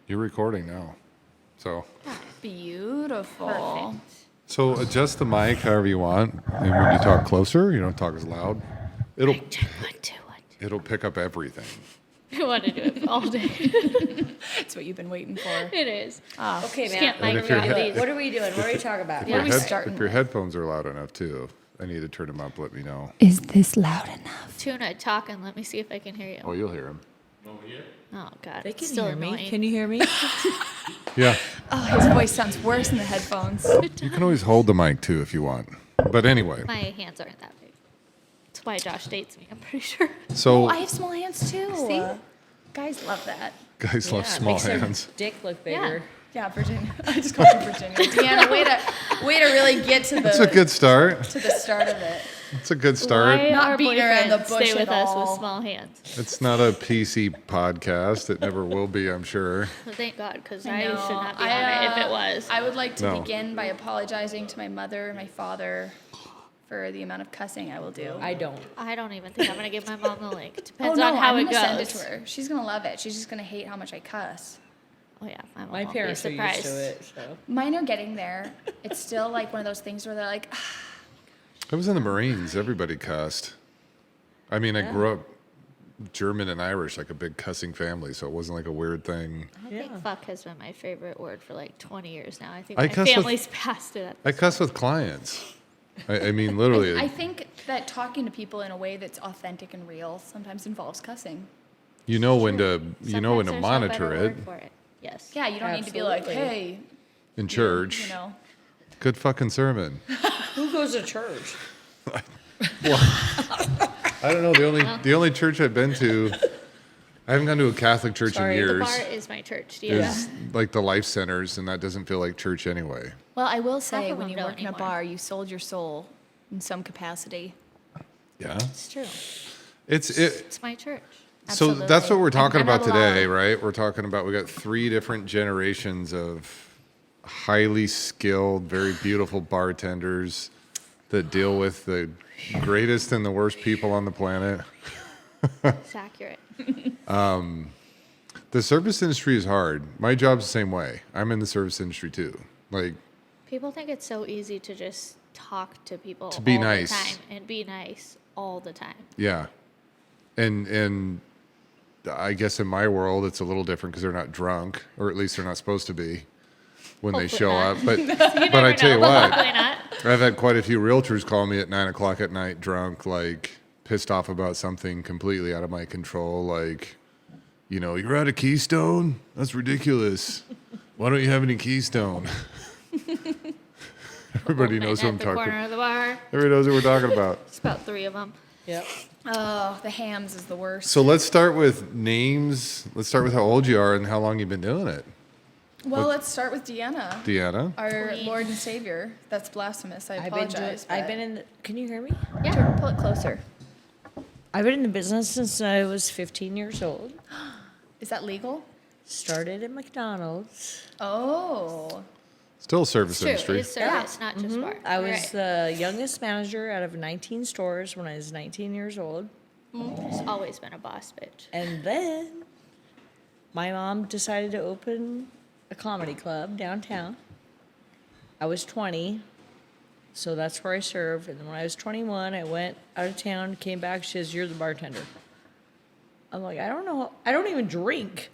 You're recording now. So Beautiful. Perfect. so adjust the mic however you want. And when you talk closer, you don't talk as loud. It'll it'll pick up everything. I want to do it all day. That's what you've been waiting for. It is. Okay, Just man. can't And if your microphone head- these. What are we doing? What are we talking about? If your, are we starting if your with? headphones are loud enough too, I need to turn them up. Let me know. Is this loud enough? Tuna, talk and let me see if I can hear you. Oh, you'll hear them. Oh, God. They it's can still hear me. annoying. Can you hear me? Yeah, Oh, his voice sounds worse in the headphones. you can always hold the mic too if you want. But anyway, My hands aren't that big. That's why Josh dates me, I'm pretty sure. so Oh, I have small hands too. See? Guys love that. guys love Yeah, small makes their hands. Dick look bigger. Yeah, Virginia. I just called you Virginia. Deanna, way to really get to It's a the good start. start of it. It's a good start. Why Not our beating around the boyfriends bush stay with at us all. with small hands. It's not a PC podcast. It never will be, I'm sure. Well, thank God, because I I know. should not be on it if it was. I would like to No. begin by apologizing to my mother and my father for the amount of cussing I will do. I don't. I don't even think I'm going to give my mom the link. Oh Depends no, on how I'm it gonna goes. send it to her. She's gonna love it. She's just gonna hate how much I cuss. Oh, yeah. My mom My won't parents be are surprised. used to it, so. Mine are getting there. It's still like one of those things where they're like, I was in the Marines. Everybody cussed. I mean, I grew up German and Irish, like a big cussing family, so it wasn't like a weird thing. I think Yeah. fuck has been my favorite word for like 20 years now. I think I my cuss with- family's past it. I cuss with clients. I mean, literally. I think that talking to people in a way that's authentic and real sometimes involves cussing. you know when to you know when to Sometimes there's no monitor better it word for it. Yes. Yeah, you don't need to be like, Absolutely. hey, in church. you know. Good fucking sermon. Who goes to church? I don't know. The only church I've been to, I haven't gone to a Catholic church Sorry, in the The years. bar is my church. Do you know? Is like the life centers, and that doesn't feel like church anyway. Well, I will say, of when them you don't work in a anymore. bar, you sold your soul in some capacity. Yeah. It's true. It's It's my church. So that's what Absolutely. we're talking I'm not about today, allowed. right? We're talking about we got 3 different generations of highly skilled, very beautiful bartenders that deal with the greatest and the worst people on the planet. It's accurate. The service industry is hard. My job's the same way. I'm in the service industry too. Like, People think it's so easy to just talk to people To be all nice. the time and be nice all the time. yeah. And I guess in my world it's a little different because they're not drunk, or at least they're not supposed to be when they Hopefully show not. up. But You but I never tell you know, but what, hopefully not. I've had quite a few realtors call me at 9 o'clock at night, drunk, like pissed off about something completely out of my control. Like, you know, you're out of Keystone? That's ridiculous. Why don't you have any Keystone? Everybody knows what I'm At the talking corner about. of the bar. Everybody knows what we're talking about. It's about 3 of them. Yep. Oh, the hams is the worst. So let's start with names. Let's start with how old you are and how long you've been doing it. Well, let's start with Deanna, Deanna? our Queen. Lord and Savior. That's blasphemous. I I've been apologize. I've been in. Can you hear me? Yeah. Pull it closer. I've been in the business since I was 15 years old. Is that legal? Started at McDonald's. Oh. Still service It's true. industry. It's service, not just bar. I You're was right. the youngest manager out of 19 stores when I was 19 years old. There's always been a boss bitch. And then my mom decided to open a comedy club downtown. I was 20, so that's where I served. And then when I was 21, I went out of town, came back. She says, "You're the bartender." I'm like, I don't know. I don't even drink.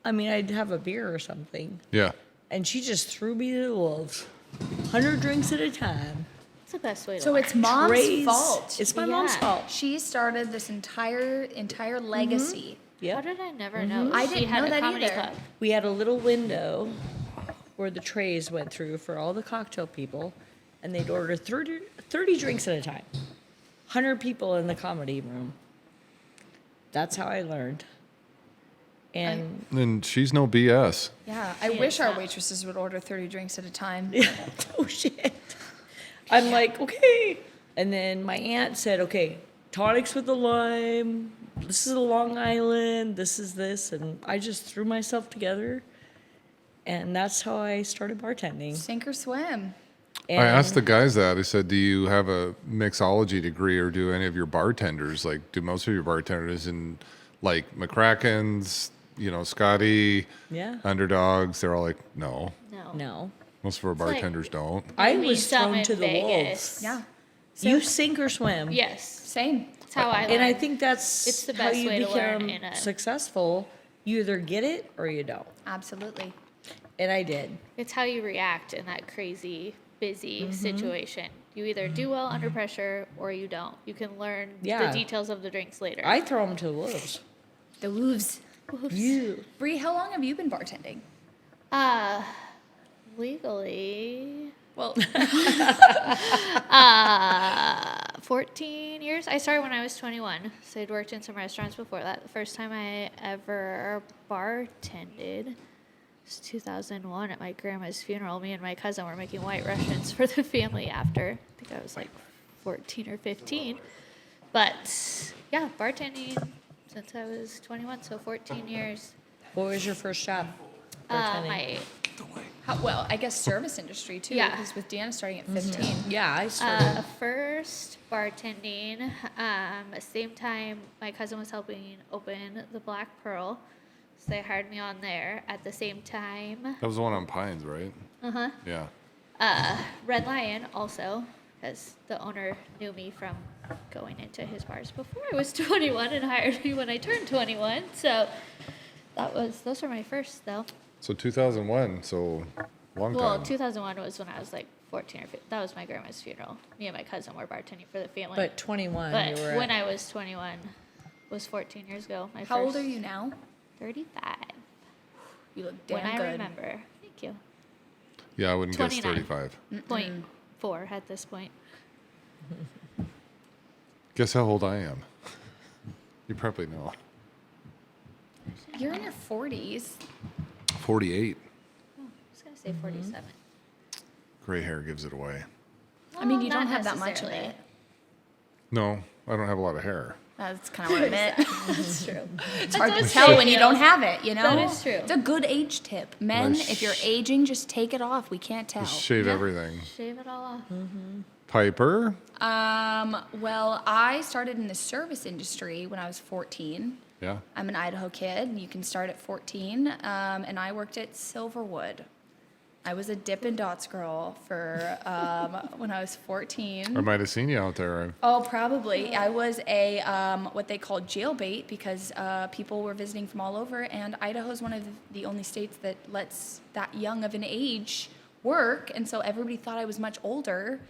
I mean, I'd have a beer or something. Yeah. And she just threw me to the wolves. 100 drinks at a time. It's the best way to So learn. it's mom's Trays. fault. It's my mom's Yeah. fault. She started this entire legacy. How Yep. did I never know I she didn't had know a that comedy either. club? We had a little window where the trays went through for all the cocktail people, and they'd order 30 drinks at a time. 100 people in the comedy room. That's how I learned. And And she's no BS. Yeah, I She wish is our not. waitresses would order 30 drinks at a time. oh shit. I'm like, okay. And then my aunt said, okay, tonics with the lime. This is a Long Island. This is this. And I just threw myself together. And that's how I started bartending. Sink or swim. And I asked the guys that. I said, do you have a mixology degree, or do any of your bartenders, like, do most of your bartenders in, like, McCracken's, Scotty, Yeah. underdogs, they're all like, no. No. Most of our like- bartenders don't. I Maybe was some thrown in to the Vegas. wolves. Yeah. You sink or swim. Yes. Same. That's how I learned. And I think that's It's the how best you way to learn become in a- successful. You either get it or you don't. Absolutely. And I did. It's how you react in that crazy, busy Mm-hmm. situation. You either do well under pressure or you don't. You can learn Yeah. the details of the drinks later. I throw them to the wolves. The wolves. You. Bree, how long have you been bartending? Legally, Well, 14 years. I started when I was 21, so I'd worked in some restaurants before that. The first time I ever bartended was 2001 at my grandma's funeral. Me and my cousin were making white Russians for the family after. I think I was like 14 or 15. But yeah, bartending since I was 21, so 14 years. What was your first job? Bartending. My well, I guess service industry too. Yeah. Because with Deanna starting at 15. Yeah, I started. first bartending, same time my cousin was helping open the Black Pearl, so they hired me on there at the same time. That was the one on Pines, right? Uh-huh. Yeah. Red Lion also, because the owner knew me from going into his bars before I was 21 and hired me when I turned 21. So those were my first though. So 2001, so long Well, time. 2001 was when I was like 14 or 15. That was my grandma's funeral. Me and my cousin were bartending for the family. But 21, But you were when at. I was 21 was 14 years ago. My How old first- are you now? 35. You look damn When I good. remember. Thank you. Yeah, I wouldn't guess 29. 35. Point 4 at this point. Guess how old I am? You probably know. You're in your 40s. 48. Oh, I was going to say 47. Gray hair gives it away. I mean, Well, you don't not have that much in necessarily. it. No, I don't have a lot of hair. That's kind of what I meant. That's true. It's hard to That's tell true. when you don't have it, you know? That is true. It's a good age tip. Men, Nice. if you're aging, just take it off. We can't tell. Just shave Yeah. everything. Shave it all off. Piper? Well, I started in the service industry when I was 14. Yeah. I'm an Idaho kid. You can start at 14. And I worked at Silverwood. I was a Dippin' Dots girl for when I was 14. I might have seen you out there. Oh, probably. I was a what they call jailbait because people were visiting from all over, and Idaho is one of the only states that lets that young of an age work, and so everybody thought I was much older.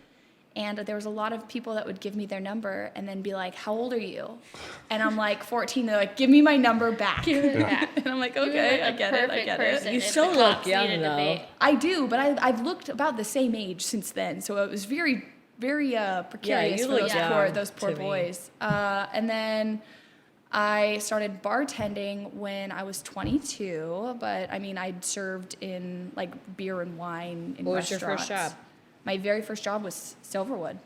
And there was a lot of people that would give me their number and then be like, "How old are you?" And I'm like, 14. They're like, "Give me my number back." Give it back. And I'm like, You were "Okay, like I the get it. I perfect get person it." You if the still look cops young, needed a though. bait. I do, but I've looked about the same age since then, so it was very, very precarious you for look those young those poor to me. boys. And then I started bartending when I was 22, but I mean I'd served in like beer and wine in What was your restaurants. first job? My very first job was Silverwood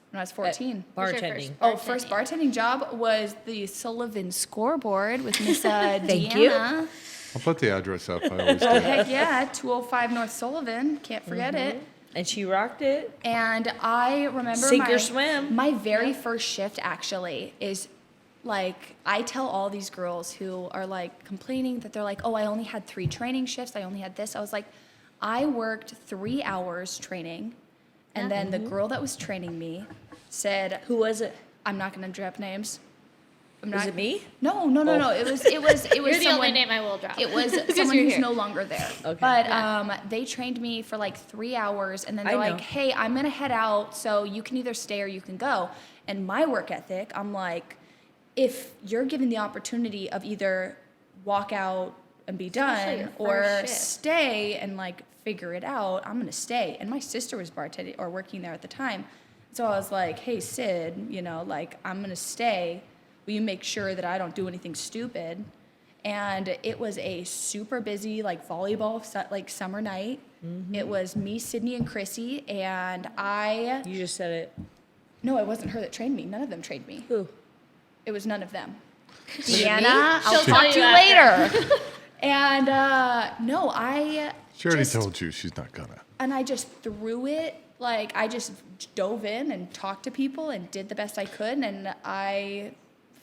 when I was 14. What's your Bartending. first Oh, first bartending job was the Sullivan Scoreboard with Miss Thank you. Deanna. I'll put the address up. I always Oh, do. heck yeah, 205 North Sullivan. Can't forget it. And she rocked it. And I remember Sink or my, swim. my very first shift actually is like, I tell all these girls who are like complaining that they're like, "Oh, I only had 3 training shifts. I only had this." I was like, I worked 3 hours training. And then the girl that was training me said, Who was it? I'm not going to drop names. I'm Was not- it me? No, no, no, Oh. no. It was You're the someone, only name I will drop. it was Because someone you're who's here. no longer there. Okay. But they trained me for like 3 hours, and then they're I know. like, "Hey, I'm gonna head out, so you can either stay or you can go." And my work ethic, I'm like, if you're given the opportunity of either walk out and be Especially done your or first shift. stay and like figure it out, I'm gonna stay. And my sister was bartending or working there at the time, so I was like, "Hey, Sid, you know, like I'm gonna stay. Will you make sure that I don't do anything stupid?" And it was a super busy like volleyball like summer night. It was me, Sydney, and Chrissy, and You just said it. no, it wasn't her that trained me. None of them trained me. Who? It was none of them. it Deanna, me? I'll She'll talk tell to you you later. And no, I She already just, told you she's not gonna. and I just threw it. Like I just dove in and talked to people and did the best I could, and I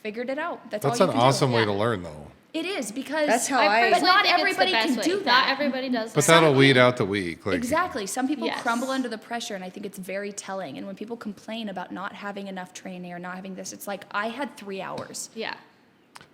figured it out. That's That's all an you can awesome do. way Yeah. to learn, though. It is because That's how I but personally not think it's the everybody best can way. do that. Not everybody does But that. that'll weed out the weak. Like, Exactly. Some people Yes. crumble under the pressure, and I think it's very telling. And when people complain about not having enough training or not having this, it's like, I had 3 hours. Yeah.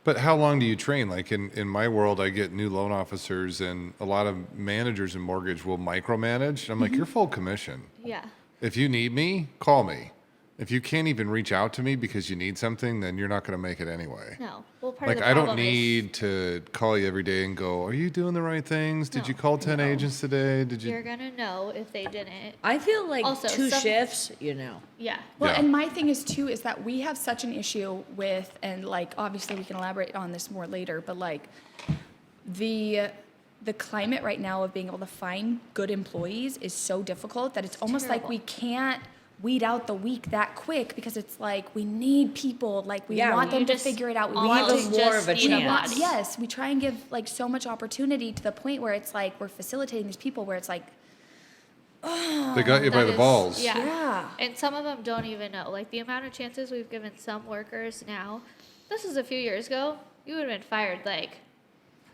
But how long do you train? Like in my world, I get new loan officers, and a lot of managers in mortgage will micromanage. And I'm like, you're full commission. Yeah. If you need me, call me. If you can't even reach out to me because you need something, then you're not going to make it anyway. No. Well, part Like, of the I problem don't is need to call you every day and go, are you doing the right things? Did you call 10 agents today? Did you're you? gonna know if they didn't. I feel like Also, 2 some- shifts, you know. Yeah. Well, Yeah. and my thing is too is that we have such an issue with, and like obviously we can elaborate on this more later, but like the climate right now of being able to find good employees is so difficult that it's almost like terrible. we can't weed out the weak that quick because it's like we need people, like we Yeah, want you them to just figure it out. We almost want them to more just of a need a chance. body. yes, we try and give like so much opportunity to the point where it's like we're facilitating these people where it's like, They got you by That the is- balls. Yeah. yeah. And some of them don't even know. Like the amount of chances we've given some workers now. This is a few years ago. You would have been fired like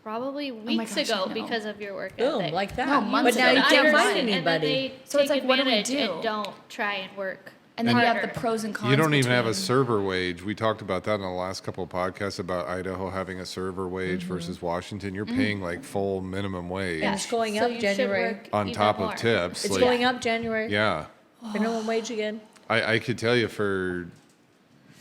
probably weeks gosh, I ago know. because of your work Boom, ethic. like that. No, months but now ago. you can't Understand. find And then anybody. they So it's take like, what do we advantage do? and don't try and work. And then you have the harder. pros and cons. You don't even have a between- server wage. We talked about that in the last couple of podcasts about Idaho having a server wage versus Washington. You're paying like full minimum wage And it's going So up you should January. work on even top more. of tips. It's like, going up January. Yeah. Minimum wage again. I could tell you for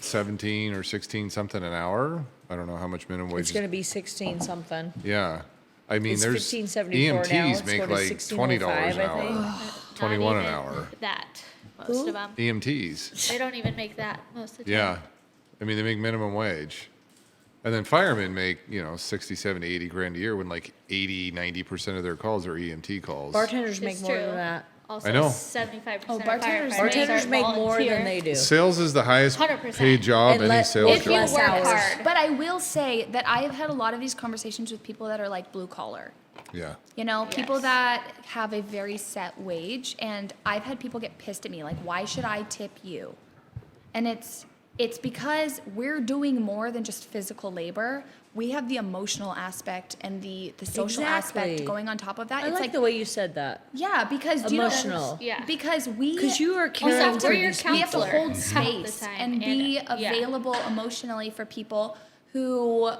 17 or 16 something an hour. I don't know how much minimum wage It's going to be 16 something. Yeah. I mean, It's there's 15.74 now. EMTs It's make going to like $20 16.05, an I hour. think. 21 Not an even hour. That most Who? of them. EMTs. They don't even make that most of the time. Yeah. I mean, they make minimum wage. And then firemen make, 60, 70, 80 grand a year when like 80, 90% of their calls are EMT calls. Bartenders make It's more true. than that. Also, I know. 75% Oh, of bartenders firefighters Bartenders are make more volunteer. than they do. Sales is the highest 100%. paid job And any let- sales If you job. work Less hours. hard. But I will say that I have had a lot of these conversations with people that are like blue collar. Yeah. People Yes. that have a very set wage, and I've had people get pissed at me like, why should I tip you? And it's because we're doing more than just physical labor. We have the emotional aspect and the social Exactly. aspect going on top of that. I It's like the way you said that. yeah, because do Emotional. Yeah. because we Because you are Also, caring have for we're your these we have to counselor hold half the space time, and be yeah. available emotionally for people who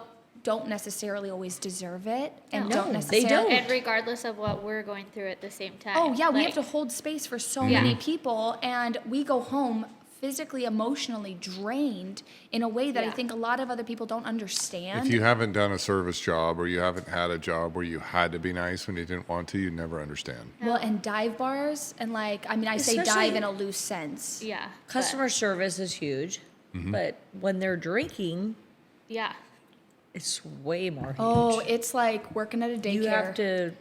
don't necessarily always deserve it and No. don't No, they necessarily don't. And regardless of what we're going through at the same time. Oh yeah, we have Like, to hold space for so Yeah. many people, and we go home physically, emotionally drained in a way that I Yeah. think a lot of other people don't understand. If you haven't done a service job or you haven't had a job where you had to be nice when you didn't want to, you'd never understand. well, and dive bars, and like, I mean, I say dive Especially- in a loose sense. Yeah. Customer service is huge. But when they're drinking, But, yeah. it's way more huge. Oh, it's like working at a daycare. you have to,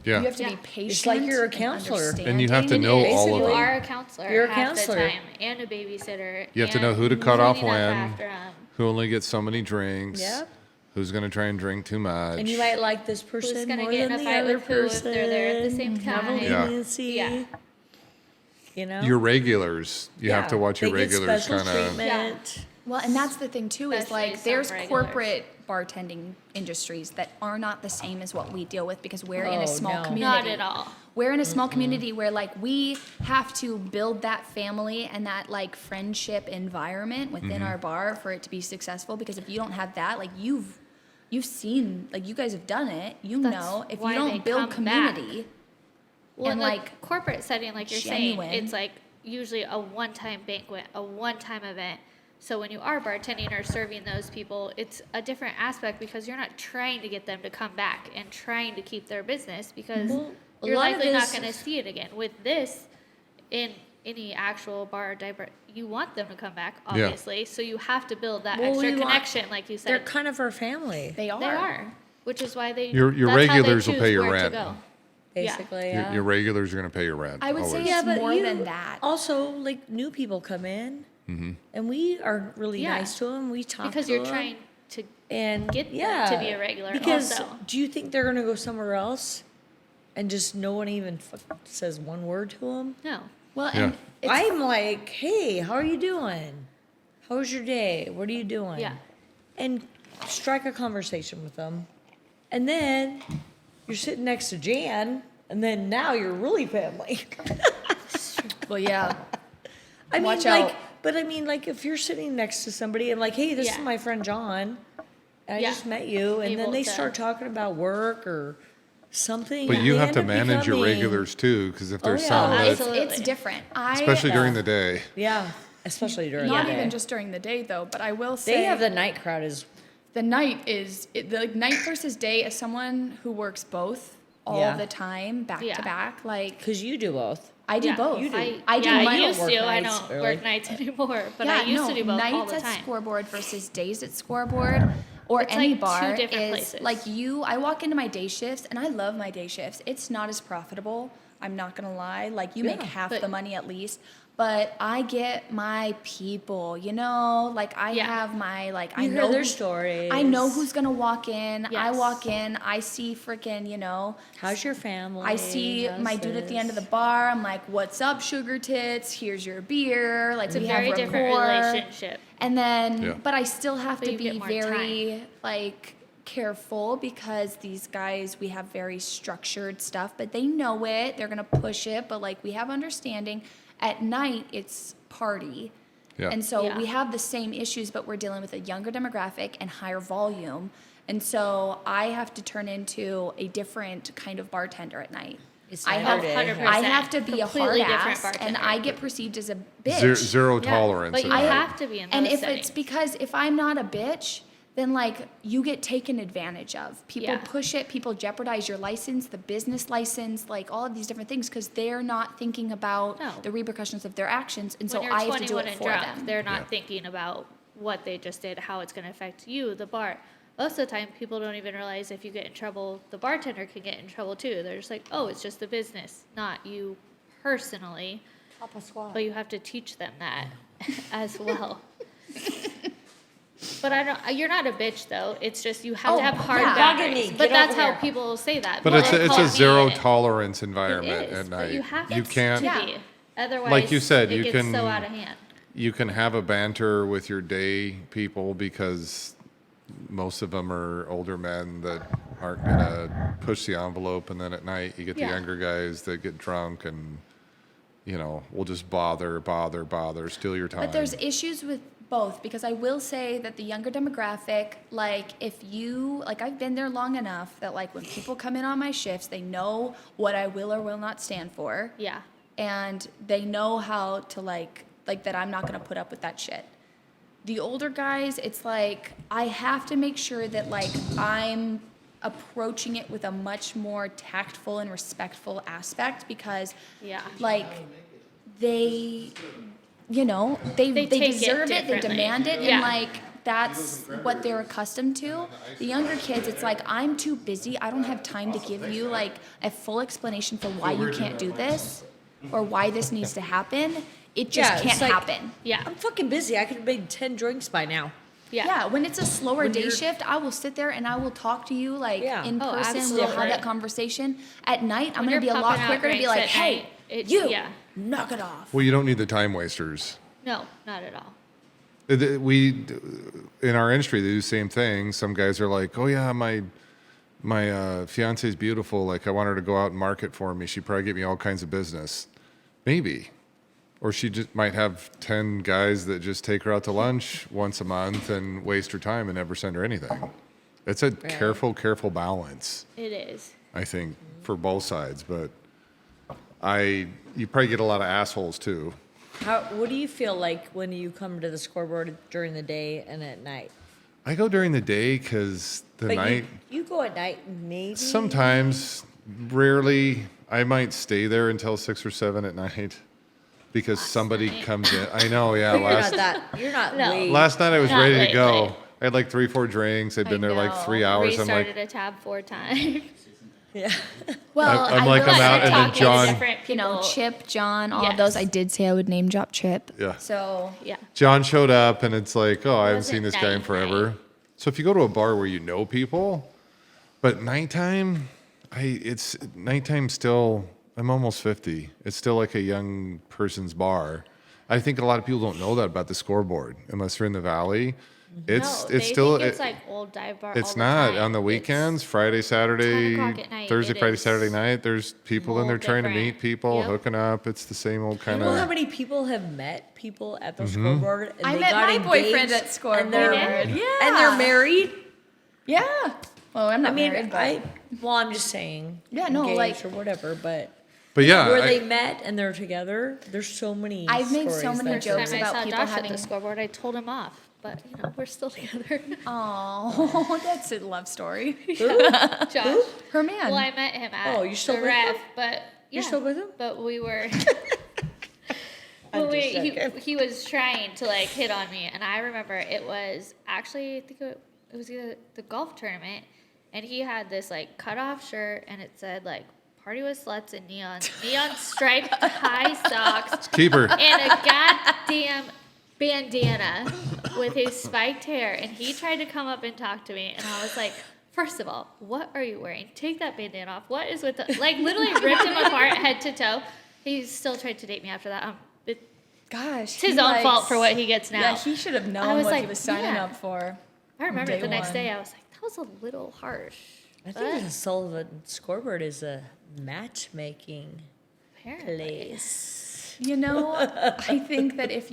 Yeah. You have to Yeah. be patient. It's like you're a counselor. And you have to understanding. know all You of Basically, them. are a counselor You're a half counselor. the time and a babysitter. You have to know and who to cut off cleaning up when, after 'em. who only gets so many drinks, Yep. who's going to try and drink too much. and you might like this Who's person gonna more get in than a the fight other with who if person. they're there at the same Have a time. Yeah. leniency. Yeah. You know? Your regulars, you have to watch your They get regulars special kind of. treatment. Well, and that's the thing too, is Especially like there's some regulars. corporate bartending industries that are not the same as what we deal with because we're in Oh, a small no. community. Not at all. We're in a small community where like we have to build that family and that like friendship environment within our bar for it to be successful, because if you don't have that, like you've seen, like you guys have done it, you That's know, if why you they don't build come back. community, Well, and, in the like, corporate setting, like you're genuine. saying, it's like usually a one-time banquet, a one-time event. So when you are bartending or serving those people, it's a different aspect because you're not trying to get them to come back and trying to keep their business because Well, a you're lot of likely not this- going to see it again. With this, in any actual bar or dive, you want them to come back, Yeah. obviously. So you have to build that Well, extra we want- connection, like you They're said. kind of our family, they are. They are, which is why they. Your that's how they regulars will choose pay your where to rent. go. basically. Your, Yeah. your regulars are going to pay your rent. I would say always. it's but more you- than that. Also, like new people come in, and we are really Yeah. nice to them. We talk Because to you're 'em, trying to and get them yeah, to be a regular Because also. do you think they're gonna go somewhere else, and just no one even says one word to them? no. Well, Yeah. and it's I'm like, hey, how are you doing? How was your day? What are you doing? Yeah. And strike a conversation with them, and then you're sitting next to Jan, and then now you're really family. Well, yeah. I mean, Watch like, out. but I mean, like, if you're sitting next to somebody and like, hey, this is Yeah. my friend John, and I Yeah. just met you, and then Able they to- start talking about work or something. But you they have end to up manage your becoming- regulars too, because if there's yeah. some that, Absolutely. It's different. especially during the day. Yeah, especially during Not the day. even just during the day, though, but I will say They have the night crowd is the night is the night versus day. As someone who works both all Yeah. the time, back Yeah. to back, like because you do both. I do Yeah, both. you do. I do yeah, my I used work to. I nights, don't really. work nights anymore, but yeah, I used no, to do both all nights the at time. Scoreboard versus days at Scoreboard or It's any like two bar different is places. like I walk into my day shifts and I love my day shifts. It's not as profitable. I'm not gonna lie. Like you make Yeah, half but- the money at least, but I get my people. You know, like I Yeah. have my like I You hear know their who- stories. I know who's gonna walk in. I Yes. walk in. I see freaking How's your family? I see How's my dude at the end of the this? bar. I'm like, "What's up, sugar tits? Here's your beer." Like It's a we very have different rapport. relationship. And then, Yeah. but I still have But to you be get more very like careful because these guys, we have very structured stuff, but they know it. They're gonna push it, but like we have understanding. At night, it's party. Yeah. And so Yeah. we have the same issues, but we're dealing with a younger demographic and higher volume. And so I have to turn into a different kind of bartender at night. It's I night have, or day. 100%. I have to be a hard Completely different ass, and bartender. I get perceived as a bitch. Zero Yeah, tolerance. but at you night. have to be in those And if settings. it's because if I'm not a bitch, then like you get taken advantage of. People Yeah. push it, people jeopardize your license, the business license, like all of these different things because they're not thinking about No. the repercussions of their actions. And so when you're I have to do 21 it and for drunk, them. they're not Yeah. thinking about what they just did, how it's going to affect you, the bar. Most of the time, people don't even realize if you get in trouble, the bartender can get in trouble too. They're just like, oh, it's just the business, not you personally. But you have to teach them that as well. But I don't. You're not a bitch though. It's just you have Oh, to have hard yeah. boundaries. Get But that's over how here. people say that. But People it's call a me zero it. tolerance It environment is, at but night. you have You to can't. Yeah. be. Otherwise, Like you said, it you gets can- so out of hand. You can have a banter with your day people because most of them are older men that aren't gonna push the envelope, and then at night you get the Yeah. younger guys that get drunk and will just bother, steal your time. But there's issues with both because I will say that the younger demographic, like if you, like I've been there long enough that like when people come in on my shifts, they know what I will or will not stand for. Yeah. And they know how to like that I'm not going to put up with that shit. The older guys, it's like I have to make sure that like I'm approaching it with a much more tactful and respectful aspect because Yeah. like they they They take it deserve it, they differently. demand it, Yeah. and like that's what they're accustomed to. The younger kids, it's like I'm too busy. I don't have time to give you like a full explanation for why you can't do this or why this needs to happen. It just Yeah, it's can't like- happen. Yeah. I'm fucking busy. I could have made 10 drinks by now. Yeah. Yeah, when it's a slower When day you're- shift, I will sit there and I will talk to you like Yeah. in Oh, person. We'll absolutely. have that conversation. At night, I'm When gonna be you're a lot popping out quicker to be drinks like, at hey, night, it- you, yeah. knock it off. Well, you don't need the time wasters. No, not at all. We in our industry they do the same thing. Some guys are like, "Oh yeah, my fiance is beautiful. Like I want her to go out and market for me. She'd probably get me all kinds of business, maybe." Or she just might have 10 guys that just take her out to lunch once a month and waste her time and never send her anything. It's a careful balance, It is. I think, for both sides. But you probably get a lot of assholes too. What do you feel like when you come to the scoreboard during the day and at night? I go during the day because the But night, you go at night, maybe? sometimes, rarely, I might stay there until 6 or 7 at night because somebody night. comes in. I know, yeah. You're not No. late. Last night I was Not ready to lately. go. I had like 3-4 drinks. I'd been there like know. 3 hours. I'm Restarted like, a tab 4 times. Yeah. Well, I'm like, will I'm say, out, and then Talking to John- different you know, people. Chip, John, all of Yes. those. I did say I would name drop Chip. Yeah. So Yeah. John showed up and it's like, oh, I haven't Wasn't seen this guy in night forever. night. So if you go to a bar where you know people, but nighttime, nighttime still, I'm almost 50. It's still like a young person's bar. I think a lot of people don't know that about the scoreboard unless they're in the valley. It's no, they still think it's like old dive bar. it's all the not time. on the It's weekends. Friday, Saturday, 10 o'clock at night, Thursday, it Friday, is Saturday night. There's people in all there trying to different. meet people, Yep. hooking up. It's the same old You kind know how of. many people have met people at the Mm-hmm. scoreboard and I they met got my boyfriend engaged at Scoreboard. and they're, Yeah. and they're married? Yeah. Well, I'm not I mean, married, but I'm just saying. Yeah, no, engaged like- or whatever, but But yeah, where I- they met and they're together, there's so many. I've made so stories many that- jokes Time I about saw people Josh at having. the scoreboard, I told him off, but we're still together. Oh, that's a love story. Josh. Her man. Well, I met him at Oh, you're still the with ref, him? but yeah, You're still with him? But we were. I'm Well, just he joking. he was trying to like hit on me, and I remember it was actually I think it was either the golf tournament, and he had this like cut off shirt, and it said like "Party with Sluts" in neon striped high socks, keep her. and a goddamn bandana with his spiked hair, and he tried to come up and talk to me, and I was like. First of all, what are you wearing? Take that bandana off. What is with the like? Literally ripped him apart head to toe. He still tried to date me after that. It's Gosh. his own fault for what he gets now. Yeah, he should have I known was what he like, was signing yeah. up for. I remember Day the next one. day I was like, that was a little harsh. I think the Sullivan scoreboard is a matchmaking Apparently. place. You know, I think that if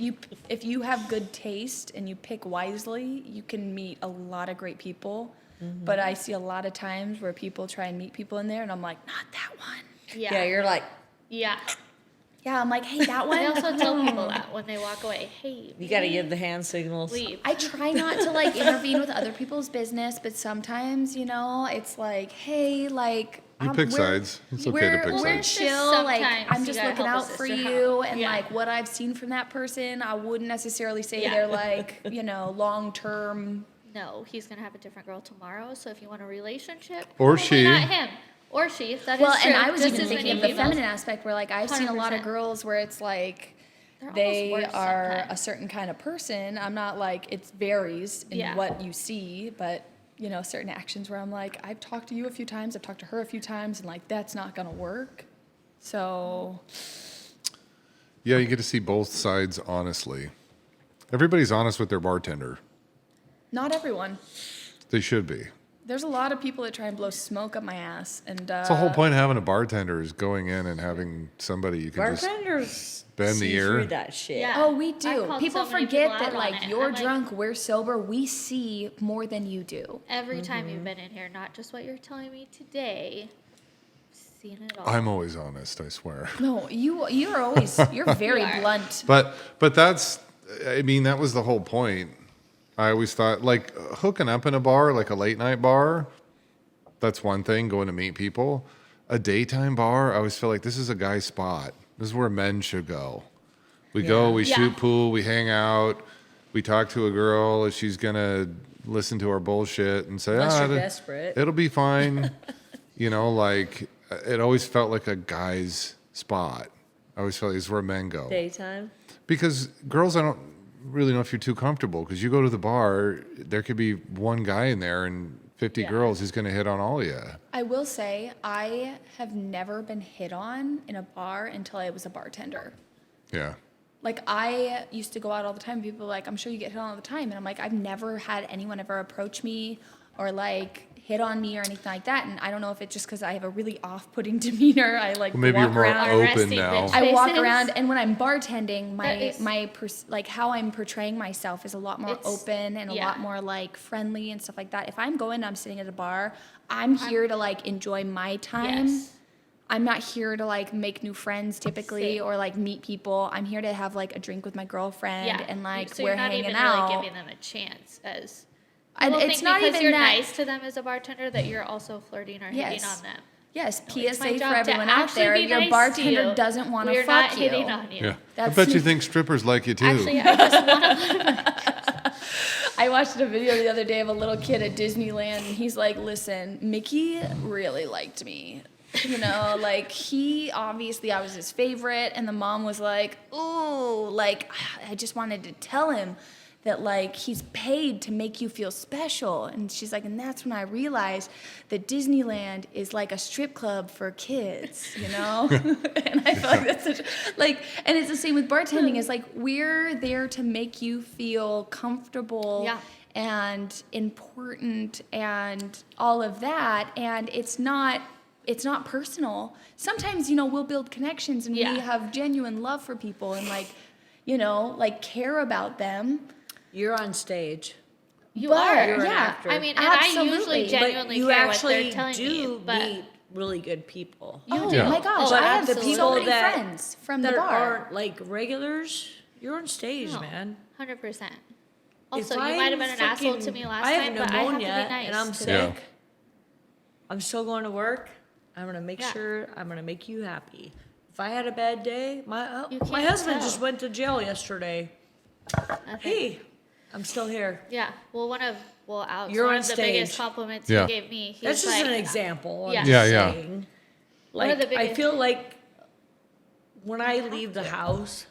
you have good taste and you pick wisely, you can meet a lot of great people. But I see a lot of times where people try and meet people in there, and I'm like, not that one. Yeah. Yeah, you're like, Yeah. Yeah, I'm like, hey, that one. I also tell people that when they walk away, hey, you got to maybe give the hand signals. leave. I try not to like intervene with other people's business, but sometimes, it's like, hey, like You pick sides. It's okay to pick we're sides. chill. Like Sometimes I'm you just gotta looking help a out for sister you, out. and Yeah. like what I've seen from that person, I wouldn't necessarily say Yeah. they're like, long term. No, he's gonna have a different girl tomorrow. So if you want a relationship, Or probably she. not him, or she. That is Well, true. and I was Just even as thinking many of the females. feminine aspect, where like I've seen a lot of 100%. girls where it's like They're almost they worse are a sometimes. certain kind of person. I'm not like it varies in Yeah. what you see, but certain actions where I'm like, I've talked to you a few times, I've talked to her a few times, and like that's not gonna work. So Yeah, you get to see both sides honestly. Everybody's honest with their bartender. not everyone. They should be. There's a lot of people that try and blow smoke up my ass, and That's the whole point of having a bartender is going in and having somebody you can just Bartenders bend the see ear. through that shit. Yeah. Oh, we I've do. called People so many forget people that out on like it. you're I'm like, drunk, we're sober. We see more than you do. Every time you've been in here, not just what you're telling me today. Seen it all. I'm always honest, I swear. No, you're always you're very You are. blunt. But that was the whole point. I always thought like hooking up in a bar, like a late night bar, that's one thing, going to meet people. A daytime bar, I always feel like this is a guy's spot. This is where men should go. We go, we Yeah. shoot pool, we hang out, we talk to a girl if she's gonna listen to our bullshit and say, Unless you're "Ah, desperate." it'll be fine." Like it always felt like a guy's spot. I always felt like it's where men go. Daytime. Because girls, I don't really know if you're too comfortable. Because you go to the bar, there could be one guy in there and 50 Yeah. girls who's going to hit on all of you. I will say I have never been hit on in a bar until I was a bartender. Yeah. Like I used to go out all the time. People were like, I'm sure you get hit on all the time, and I'm like, I've never had anyone ever approach me or like hit on me or anything like that. And I don't know if it's just because I have a really off-putting demeanor. I like Well, maybe walk you're more around. open Arresting now. bitch. I walk faces. around, and when I'm bartending, That is- like how I'm portraying myself is a lot more It's- open and a yeah. lot more like friendly and stuff like that. If I'm going, I'm sitting at a bar. I'm here to like enjoy my time. Yes. I'm not here to like make new friends typically Same. or like meet people. I'm here to have like a drink with my girlfriend Yeah. and like so we're you're not hanging even out. really giving them a chance as. And People it's think not because even you're that. nice to them as a bartender that you're also flirting or hitting Yes. on them. Yes, No, it's my PSA job for to everyone out actually there. be Your nice to bartender you. doesn't want to We're fuck not you. hitting on you. Yeah. I That's- bet you think strippers like you too. Actually, I just want to. I watched a video the other day of a little kid at Disneyland, and he's like, listen, Mickey really liked me. Like he obviously I was his favorite, and the mom was like, ooh, like I just wanted to tell him that like he's paid to make you feel special. And she's like, and that's when I realized that Disneyland is like a strip club for kids, And I feel like that's such and it's the same with bartending. It's like we're there to make you feel comfortable Yeah. and important and all of that, and it's not personal. Sometimes, we'll build connections and we have genuine love for people and like care about them. You're on stage. You But, are. You're an yeah, actor. I mean, and I usually Absolutely. But genuinely you care what actually they're telling do me. But meet really good people. Oh Yeah. my gosh, Oh, I have absolutely. so many that- friends from the that bar. aren't like regulars. You're on stage, no, man. 100%. If Also, you I'm might have been an asshole to fucking- me last I time, have but I have to be pneumonia nice. and I'm to sick. them. Yeah. I'm still going to work. I'm gonna make Yeah. sure I'm gonna make you happy. If I had a bad day, my You my can't husband tell. just went to jail yesterday. Nothing. Hey, I'm still here. Yeah. Well, Alex, You're one on of the biggest stage. compliments Yeah. he gave me. He That's was just like, an example. I'm Yeah. just Yeah, yeah. saying. One of Like the I biggest- feel like when I leave the house,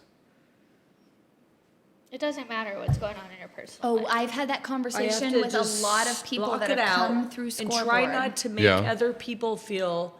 It doesn't matter what's going on in your personal Oh, life. I've had that I have conversation to with a just lot of people block that it have out come through and Scoreboard. try not to make Yeah. other people feel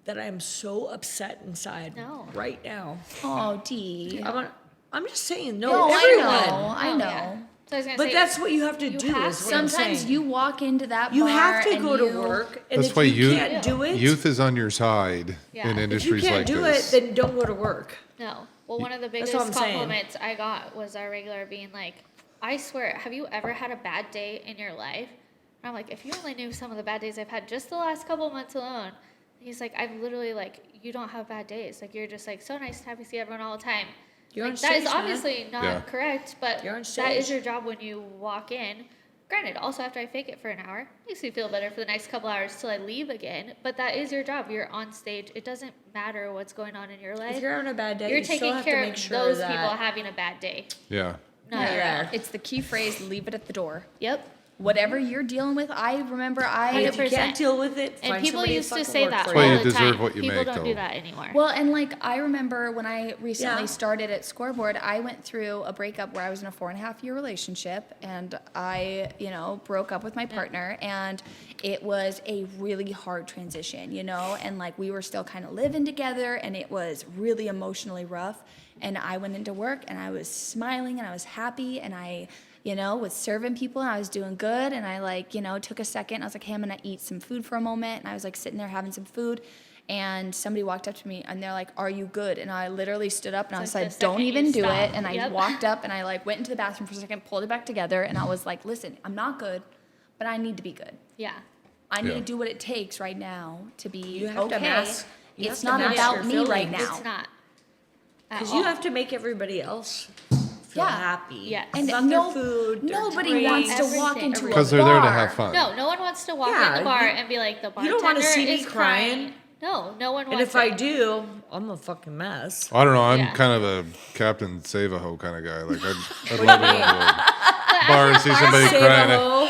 that I'm so upset inside No. right now. Oh, Dee. I'm just saying, No, no, I everyone. know. I Oh, know. yeah. So I was gonna But say, that's what you have to you do. have Is what I'm Sometimes saying. you walk into that You bar have to and go to you- work, and That's if why you you- can't do it, Youth is on your side Yeah. in If you if you industries can't like do this. it, then don't go to work. no. Well, one of the That's biggest what I'm saying. compliments I got was our regular being like, I swear, have you ever had a bad day in your life? And I'm like, if you only knew some of the bad days I've had just the last couple of months alone. And he's like, I've literally like, you don't have bad days. Like, you're just like so nice to have you see everyone all the time. You're Like, on that is stage, man. obviously not Yeah. correct, but You're on that is stage. your job when you walk in. Granted, also after I fake it for an hour, makes me feel better for the next couple hours till I leave again. But that is your job. You're on stage. It doesn't matter what's going on in your life. If you're having a bad day, You're you still taking have care to make of sure those that people having a bad day. Yeah. Not your Yeah. own. It's the key phrase, leave it at the door. Yep. Whatever you're dealing with, I remember Hey, if you 100%. can't deal with it, And find people somebody used to fucking say work that for why all you the deserve time. what you People make, don't do though. that anymore. Well, and like I remember when I recently Yeah. started at Scoreboard, I went through a breakup where I was in a 4.5-year relationship, and I, broke up with my partner, and it was a really hard transition, and like we were still kind of living together, and it was really emotionally rough. And I went into work, and I was smiling, and I was happy, and I was serving people and I was doing good. And I took a second. I was like, hey, I'm going to eat some food for a moment. And I was like sitting there having some food. And somebody walked up to me and they're like, are you good? And I literally stood up and I It's was like like, the don't second even you do stop. it. And I Yep. walked up and I went into the bathroom for a second, pulled it back together. And I was like, listen, I'm not good, but I need to be good. yeah. I need Yeah. to do what it takes right now to be You have to okay. mask- you It's have to not mask about your me right feelings. now. It's not. At Because all. you have to make everybody else feel Yeah. happy. Yes. And About their food, their nobody wants to drinks. walk everything. into a bar. Because they're there to have fun. No one wants to walk Yeah, in the bar you- and be like, the you bartender don't wanna see me is crying. crying. No one wants And if it. I do, I'm a fucking mess. I don't know. I'm Yeah. kind of a Captain Save-A-Ho kind of guy. Like I'd love to go to a bar and see somebody Save crying. a hoe.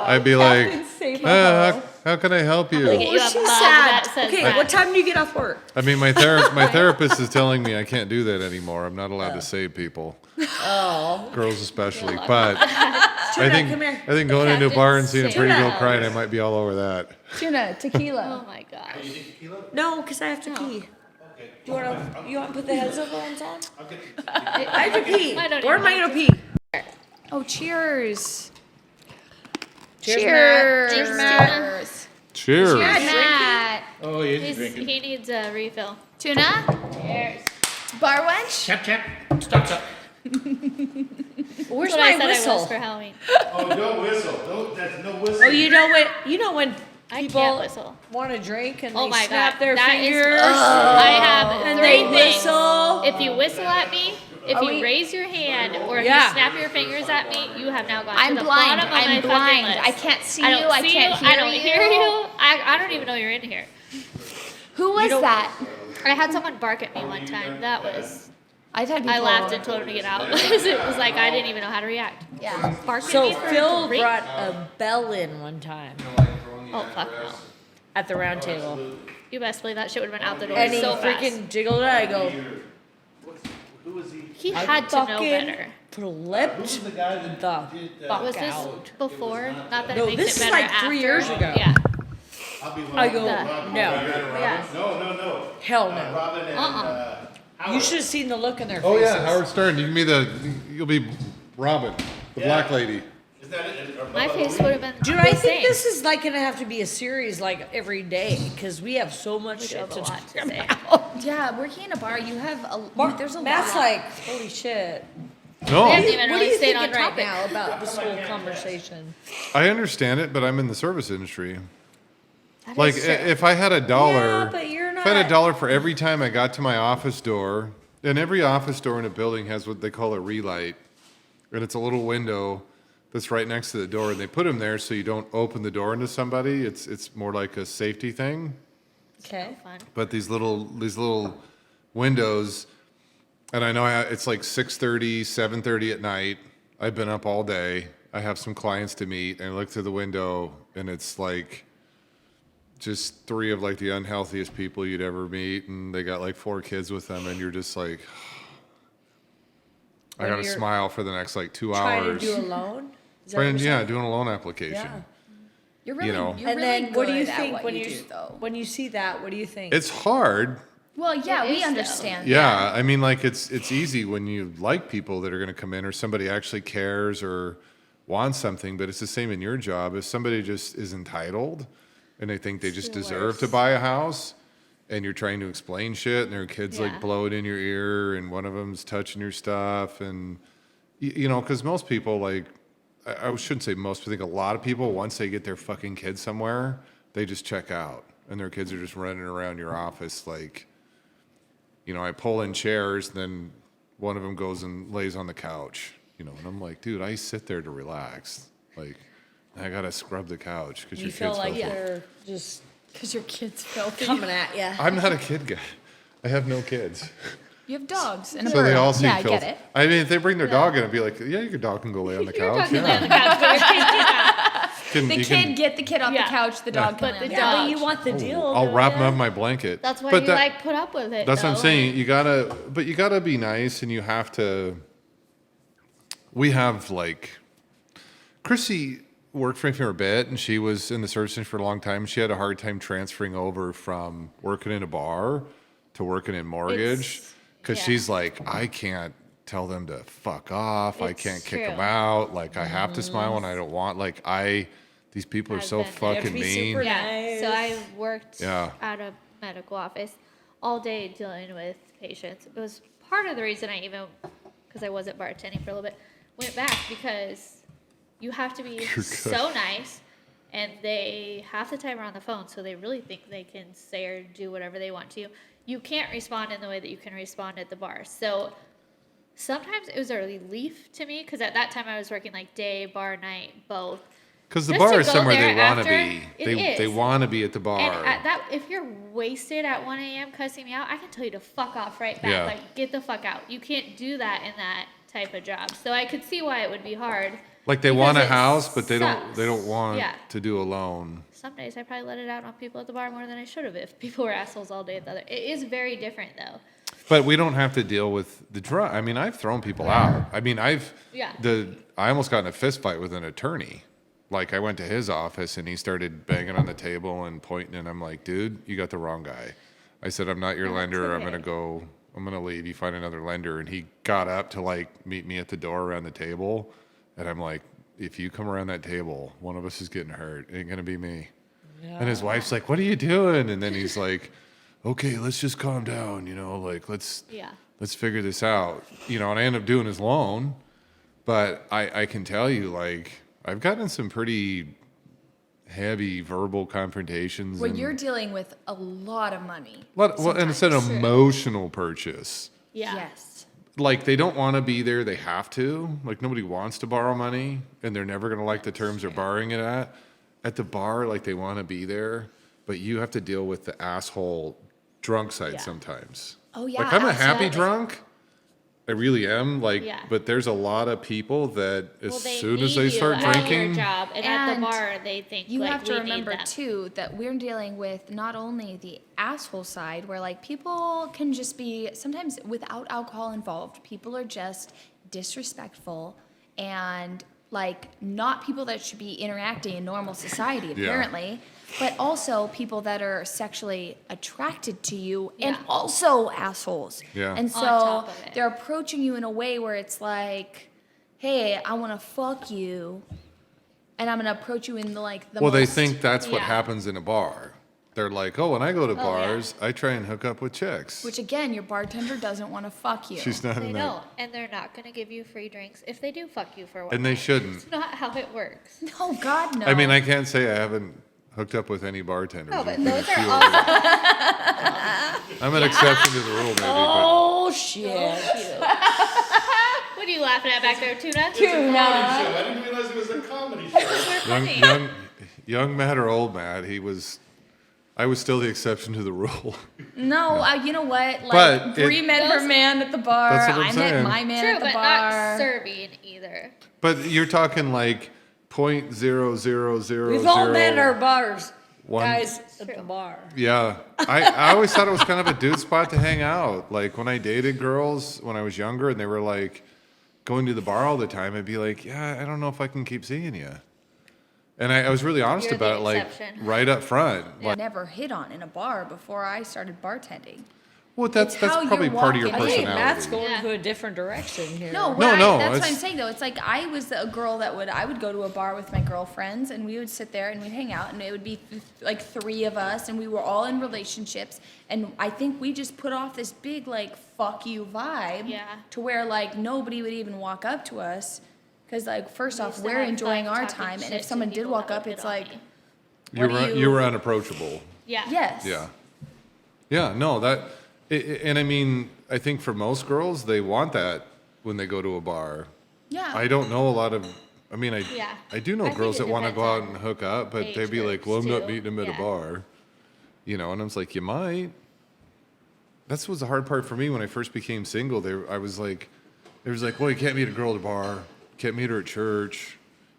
I'd be like, how can I help you? Get you Oh, a she's mug sad. that says Okay, that. what time do you get off work? I mean, my therapist is telling me I can't do that anymore. I'm not allowed to save people. Oh. Girls especially. But I think come here. going into a bar and seeing a Captain pretty girl Save-A-Ho. crying, I might be all over that. Tuna, tequila. Oh my gosh. No, because I have to pee. Do you want to put the headphones on? I have to pee. I don't Where even am I have going to pee? Oh, cheers. Cheers, Cheers. Matt. Cheers, Matt. Cheers. Matt. Oh, he is He drinking. needs a refill. Tuna? Cheers. Bar wench? Check. Stop. Where's That's what I my said I was whistle? for Halloween. Oh, don't whistle. That's no whistle. Oh, you know when I can't people whistle. want to drink and Oh they my snap god. their That is- fingers I have and three they things. whistle. If you whistle at me, if Are you we- raise your hand, or if Yeah. you snap your fingers at me, you have now gone I'm to the blind. bottom of my I'm fucking blind. list. I can't see I don't you. I see can't you. hear I don't you. hear you. I don't even know you're in here. Who was that? I had someone bark at me one time. That was. I've had people. I laughed and told him to get out. It was like I didn't even know how to react. Yeah. Bark at So me for Phil a drink? brought a bell in one time Oh fuck no! at the round table. You best believe that shit would have been out the door And he so freaking fast. jiggled it. I go, Who was he? He had to know fucking better. Who's flipped the guy that the did fuck Was this out. before? Not that No, it makes this it is better like after. 3 years ago. Yeah. I'll be I go, Robin. no, Yeah. No. hell no. Robin and Uh-uh. You should have seen the look in their faces. Oh yeah, Howard Stern. You'll be Robin. The black lady. Is that it? My face would have been Dude, the I think same. this is like gonna have to be a series like every day because we have so much We do shit have a to lot talk to say. about. Yeah, working in a bar, you have there's a Matt's lot. like, holy shit. No, We haven't even What are really you stayed on thinking right topic. now about this whole conversation? I understand it, but I'm in the service industry. That Like, is true. if I had a dollar, Yeah, but you're if I had a not- dollar for every time I got to my office door, and every office door in a building has what they call a relight, and it's a little window that's right next to the door, and they put them there so you don't open the door into somebody. It's more like a safety thing. Okay. Fun. But these little windows, and I know it's like 6:30, 7:30 at night. I've been up all day. I have some clients to meet, and I look through the window, and it's like just three of like the unhealthiest people you'd ever meet, and they got like 4 kids with them, and you're just like, I When gotta you're smile for the next like 2 Trying hours. to do a loan? Is that what Friend, you're yeah, saying? doing a loan application. Yeah. You're really, you know. you're And really then what do you good at think what when you you do, though. when you see that? What do you think? It's hard. Well, yeah, It we is, though. understand. Yeah, I mean, like it's easy when you like people that are going to come in, or somebody actually cares or wants something. But it's the same in your job. If somebody just is entitled and they think they just the deserve to worst. buy a house, and you're trying to explain shit, and their kids Yeah. like blow it in your ear, and one of them's touching your stuff, and you know, because most people like, I shouldn't say most, but I think a lot of people, once they get their fucking kids somewhere, they just check out, and their kids are just running around your office like. You know, I pull in chairs, and then one of them goes and lays on the couch, you know, and I'm like, dude, I sit there to relax. Like, I got to scrub the couch because you your feel kid's like filthy. they're just Because your kid's filthy. coming at you. I'm not a kid guy. I have no kids. You have dogs and a So bird. they all seem Yeah, I filthy. get it. I mean, if they bring their dog in, I'd be like, yeah, your dog can go lay on the Your couch. dog can lay on Yeah. the couch, but your kid cannot. The You kid get the kid off Yeah. the couch. The dog But can lay the on the Yeah, couch. but you want the deal. I'll wrap them don't up in my blanket. That's why But you that- like put up with it. That's what I'm though, saying. and- You gotta be nice, and you have to. We have like, Chrissy worked for me for a bit, and she was in the service industry for a long time. She had a hard time transferring over from working in a bar to working in mortgage It's- because yeah. she's like, I can't tell them to fuck off. I It's can't kick true. them out. Like I have to smile when I don't want. Like these people are I've so been there. You have to fucking be mean. super Yeah. So nice. I worked Yeah. at a medical office all day dealing with patients. It was part of the reason I even, because I wasn't bartending for a little bit, went back because you have to be good. so nice, and they half the time are on the phone, so they really think they can say or do whatever they want to. You can't respond in the way that you can respond at the bar. So sometimes it was a relief to me because at that time I was working like day, bar, night, both. Because the Just bar to is go somewhere they there want to after, be. it They is. want to be at the bar. And at that, if you're wasted at 1 a.m. cussing me out, I can tell you to fuck off right back. Yeah. Like, get the fuck out. You can't do that in that type of job. So I could see why it would be hard. Like they because want a it house, but they sucks. don't want Yeah. to do a loan. Some days I probably let it out on people at the bar more than I should have if people were assholes all day at the other. It is very different though. But we don't have to deal with the drug. I mean, I've thrown people out. I mean, I almost got in a fist fight with an attorney. Like I went to his office and he started banging on the table and pointing, and I'm like, dude, you got the wrong guy. I said, I'm not your No, it's lender. okay. I'm gonna leave. You find another lender. And he got up to like meet me at the door around the table, and I'm like, if you come around that table, one of us is getting hurt. It ain't gonna be me. And his wife's like, what are you doing? And then he's like, okay, let's just calm down. You know, like let's figure this out. You know, and I end up doing his loan, but I can tell you, like, I've gotten some pretty heavy verbal confrontations. Well, and you're dealing with a lot of money. and it's an sometimes. emotional purchase. Yeah. Yes. Like they don't want to be there, they have to. Like nobody wants to borrow money, and they're never going to like the terms they're borrowing it at. At the bar, like they want to be there, but you have to deal with the asshole drunk side Yeah. sometimes. Oh, yeah, Like I'm a happy absolutely. drunk. I really am. Like, Yeah. but there's a lot of people that as Well, they soon as need they you start at drinking, your job, and at the And bar they think You like have to we remember need them. too that we're dealing with not only the asshole side where like people can just be sometimes without alcohol involved, people are just disrespectful and like not people that should be interacting in normal society Yeah. apparently, but also people that are sexually attracted to you and Yeah. also assholes. Yeah. And On so top of it. they're approaching you in a way where it's like, hey, I want to fuck you, and I'm gonna approach you in the Well, they most- think that's what Yeah. happens in a bar. They're like, oh, when I go to yeah. bars, I try and hook up with chicks. Which again, your bartender doesn't want to fuck you. She's not They in don't, that. and they're not gonna give you free drinks if they do fuck you for one. And they night. shouldn't. It's not how it works. Oh God, no. I mean, I can't say I haven't hooked up with any bartenders. No, but There's been a those are few all. of them. I'm an exception to the rule, maybe. Oh, shit. What are you laughing at back there, Tuna? It's a comedy show. I didn't realize it was a comedy show. But young Matt or old Matt, I was still the exception to the rule. No, you know what? Like But Bree it- met her Those- man at the bar. That's what I'm I saying. met my man True, at the but bar. not Serbian either. But you're talking like .00000. We've all met our bars, One- guys at the True. bar. Yeah, I always thought it was kind of a dude spot to hang out. Like when I dated girls when I was younger, and they were like going to the bar all the time, I'd be like, yeah, I don't know if I can keep seeing you. And I was really honest You're the about it, like exception. right up front. Like, Never hit on in a bar before I started bartending. well, that's It's how you're probably part of your walking. I think Matt's personality. going Yeah. to a different direction here. No, No, that's what it's- I'm saying though. It's like I was a girl that I would go to a bar with my girlfriends and we would sit there and we'd hang out and it would be like 3 of us and we were all in relationships and I think we just put off this big like fuck you vibe Yeah. to where like nobody would even walk up to us because like first We off used to we're have enjoying fun our talking time and shit if to someone did people walk that up would it's hit on like me. You were unapproachable. Yeah. yes. Yeah. Yeah, no, and I mean, I think for most girls, they want that when they go to a bar. Yeah. I don't know a lot of, I mean, Yeah. I do know I think girls it that want to depends go out on and hook up, but age they'd be like, groups, well, I'm not too. meeting them at Yeah. a bar. You know, and I was like, you might. That's was the hard part for me when I first became single. I was like, there was like, well, you can't meet a girl at a bar. Can't meet her at church.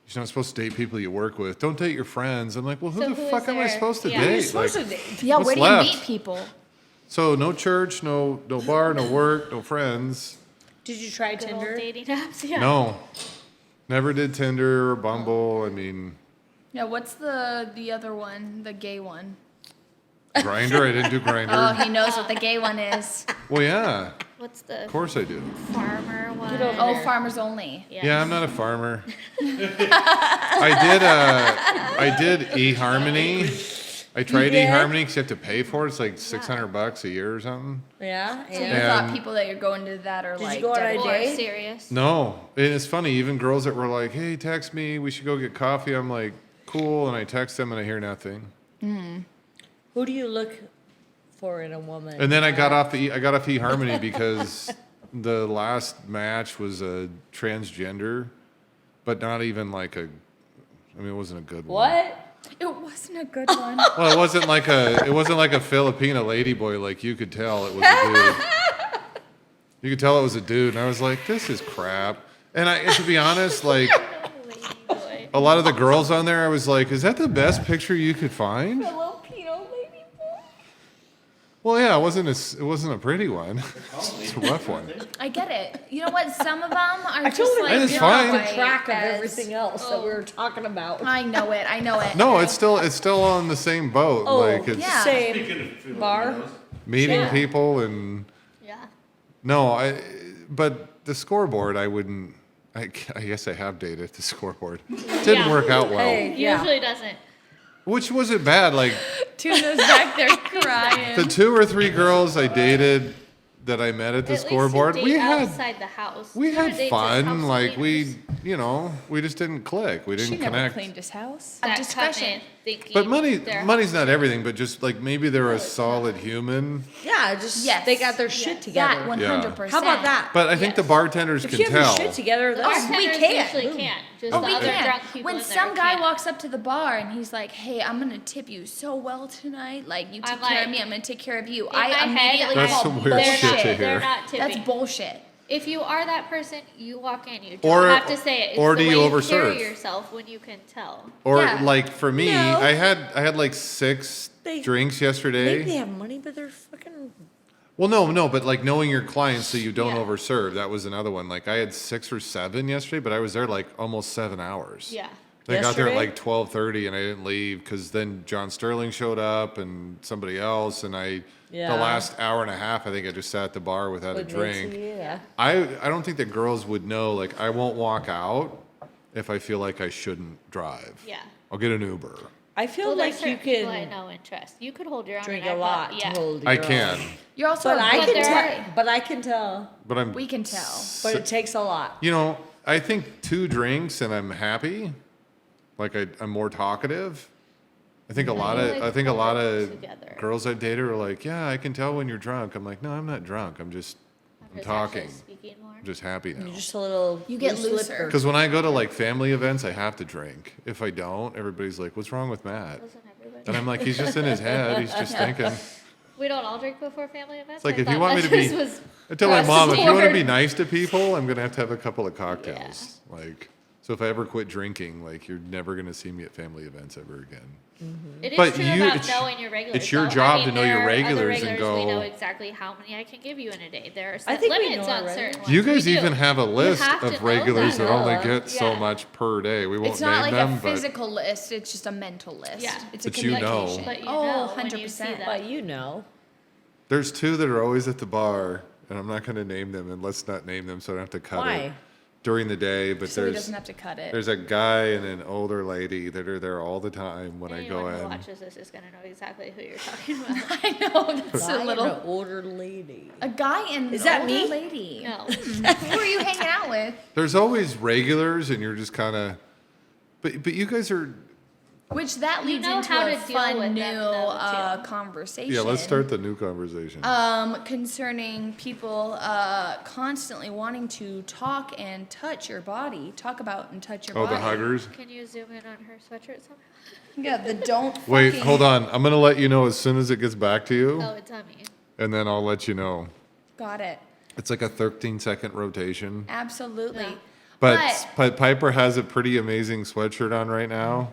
You're not supposed to date people you work with. Don't date your friends. I'm like, well, who So the who fuck is am I there? supposed to Yeah. date? You're You're supposed Like, to date. Yeah, What's where do left? you meet people? so no church, no bar, no work, no friends. Did you try Good old Tinder? dating apps. Yeah. No, never did Tinder or Bumble. I mean, Yeah, what's the other one, the gay one? Grinder. I didn't do Oh, Grinder. he knows what the gay one is. Well, yeah, What's the of course I do. farmer one? over Oh, there. farmers only. Yeah, I'm not a farmer. I did eHarmony. I tried did? eHarmony because you have to pay for it. It's like $600 a year or something. Yeah. So you Yeah. thought And- people that you're going to that are Did you like go on a devil- Or date? serious? No, and it's funny. Even girls that were like, "Hey, text me. We should go get coffee." I'm like, "Cool," and I text them and I hear nothing. Who do you look for in a woman? And then I got off eHarmony because the last match was a transgender, but not even like a. I mean, it wasn't a good one. What? It wasn't a good one. Well, it wasn't like a Filipina ladyboy. Like you could tell it was a dude. You could tell it was a dude, and I was like, "This is crap." And to be honest, like Lady boy. a lot of the girls on there, I was like, "Is that the best picture you could find?" Filipino lady boy. Well, yeah, it wasn't a pretty one. It's a rough one. I get it. You know what? Some of them are I just totally like It's did fine. not white keep track of as- everything else that we were talking about. I know it. I know it. No, it's still on the same boat. Oh, Like it's yeah. same Speaking of bar. Filipinos, meeting Yeah. people and Yeah. no, but the scoreboard I wouldn't. I guess I have dated the scoreboard. Didn't Yeah. work out well. Hey, yeah. Usually doesn't. Which wasn't bad. Like Tuna's back there crying. the 2 or 3 girls I dated that I met at the At least you scoreboard, date we had outside the house. we You don't had date just house fun. Like cleaners. we just didn't click. We She didn't never connect. cleaned his house. That Discretion. come in thinking But they're money's not housekeeper. everything. But just like maybe they're a it's solid human. Yeah, just Yes. they got their shit Yes. together. That 100%. How about that? But I think the Yes. bartenders If can you have tell. your shit together, The that's we bartenders can't. usually can't. Just Oh, the we other can. drunk people When in some there guy can't. walks up to the bar and he's like, "Hey, I'm gonna tip you so well tonight. Like you take I'm care of like- me, I'm gonna take care of you." In my I head, immediately That's call some weird bullshit. shit to hear. They're not tipping. That's bullshit. If you are that person, you walk in. You don't Or- have to say it. It's or the do way you you overserve? carry yourself when you can tell. Or Yeah. like for me, No. I had like 6 They- drinks maybe yesterday. they have money, but they're fucking. Well, no, but like knowing your clients so you don't Yeah. overserve. That was another one. Like I had 6 or 7 yesterday, but I was there like almost 7 hours. Yeah. I got there at Yesterday? like 12:30 and I didn't leave because then John Sterling showed up and somebody else, and the Yeah. last hour and a half I think I just sat at the bar without a With drink. Nancy, yeah. I don't think that girls would know. Like, I won't walk out if I feel like I shouldn't drive. Yeah. I'll get an Uber. I feel Well, there's like you certain people I can know and trust. You could hold your own. drink and a lot yeah. to hold your I can, own. You're also But a I big can there tell. boy. But I can tell. but I'm. We can tell. But it takes a lot. You know, I think 2 drinks and I'm happy. Like, I'm more talkative. I think a lot you, of like, I think a lot hold it of together. girls I've dated are like, yeah, I can tell when you're drunk. I'm like, no, I'm not drunk. I'm just actually talking. Speaking more. I'm just happy now. You're just a little. You get loose looser. lipper. Because when I go to like family events, I have to drink. If I don't, everybody's like, what's wrong with Matt? Doesn't everybody? And I'm like, he's just in his head. He's just thinking. We don't all drink before family events. It's like, I if you thought want me that to be, just was I tell my across mom, the if you want to board. be nice to people, I'm going to have a couple of cocktails. Like, so if I ever quit drinking, like, you're never going to see me at family events ever again. It is But true you- about it's- knowing your regulars. it's your though. job I mean, to know your there are other regulars and We go- know exactly how many I can give you in a day. There are set think we limits know on our certain regulars. ones. You guys We do. even have a list have to of know regulars that that. only Yeah. get so Yeah. much per day. We won't It's not name like them, a but physical list. It's just a mental list. Yeah. It's a But you know. communication. But you oh, know when you see 100%. that. But you know. there's 2 that are always at the bar, and I'm not going to name them, and let's not name them so I don't have to cut Why? it during the day. But So he there's doesn't have to cut it. there's a guy and an older lady that are there all the time when I go Anyone who in. watches this is going to know exactly who you're talking about. I know that's Guy a and little. an older lady. A guy and Is an that older me? lady. No. Who are you hanging out with? There's always regulars, and you're just kind of. But you guys are. Which that leads know into how a to deal fun with new them, though, too. conversation. Yeah, let's start the new conversation. Concerning people constantly wanting to talk and touch your body. Talk about and touch your Oh, body. the huggers. Can you zoom in on her sweatshirt somehow? Yeah, the don't. Wait, fucking- hold on. I'm gonna let you know as soon as it gets back to you, Oh, it's on me. and then I'll let you know. Got it. It's like a 13-second rotation. Absolutely. Yeah. But Piper has a pretty amazing sweatshirt on right now.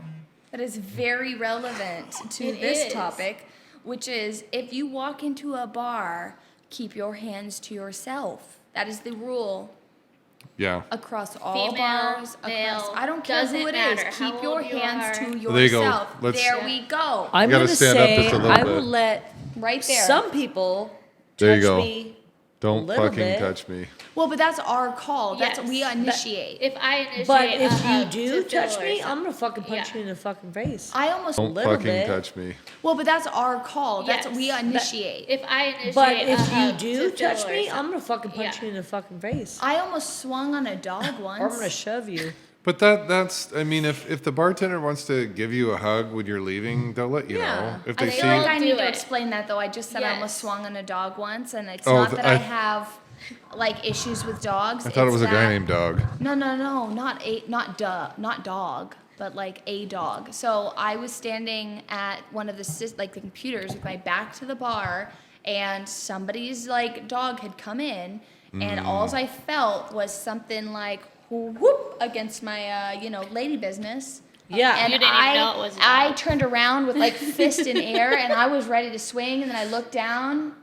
That is very relevant to It this is. topic, which is if you walk into a bar, keep your hands to yourself. That is the rule Yeah. across all Female, bars. male, Across, I don't care who doesn't it matter is. how Keep your old you hands are. to There you go. yourself. Let's- There Yeah. we go. I'm gotta gonna stand up say just a little I bit. will let Right there. some people There you touch go. me. Don't little fucking bit. touch me. Well, but that's our call. That's Yes, we but initiate. If I initiate But a if you hug do to touch Phil or me, I'm something- gonna fucking punch Yeah. you in the fucking face. I almost. Don't little fucking bit. touch me. Well, but that's our call. That's Yes, we but initiate. If I initiate But a if you hug do to Phil touch or me, I'm something- gonna fucking punch Yeah. you in the fucking face. I almost swung on a dog once. Or I'm gonna shove you. But that's I mean, if the bartender wants to give you a hug when you're leaving, they'll let you Yeah. know. If I they feel see like I Do need to it. explain that though. I just said I almost Yes. swung on a dog once, and it's Oh, not that I I- have like issues with dogs. I thought it it's was a guy that- named Doug. No, not dog, but like a dog. So I was standing at one of the the computers with my back to the bar, and somebody's like dog had come in, and alls I felt was something like whoop against my lady business. Yeah. And You didn't even I, know it was a I dog. turned around with like fist in air, and I was ready to swing, and then I looked down,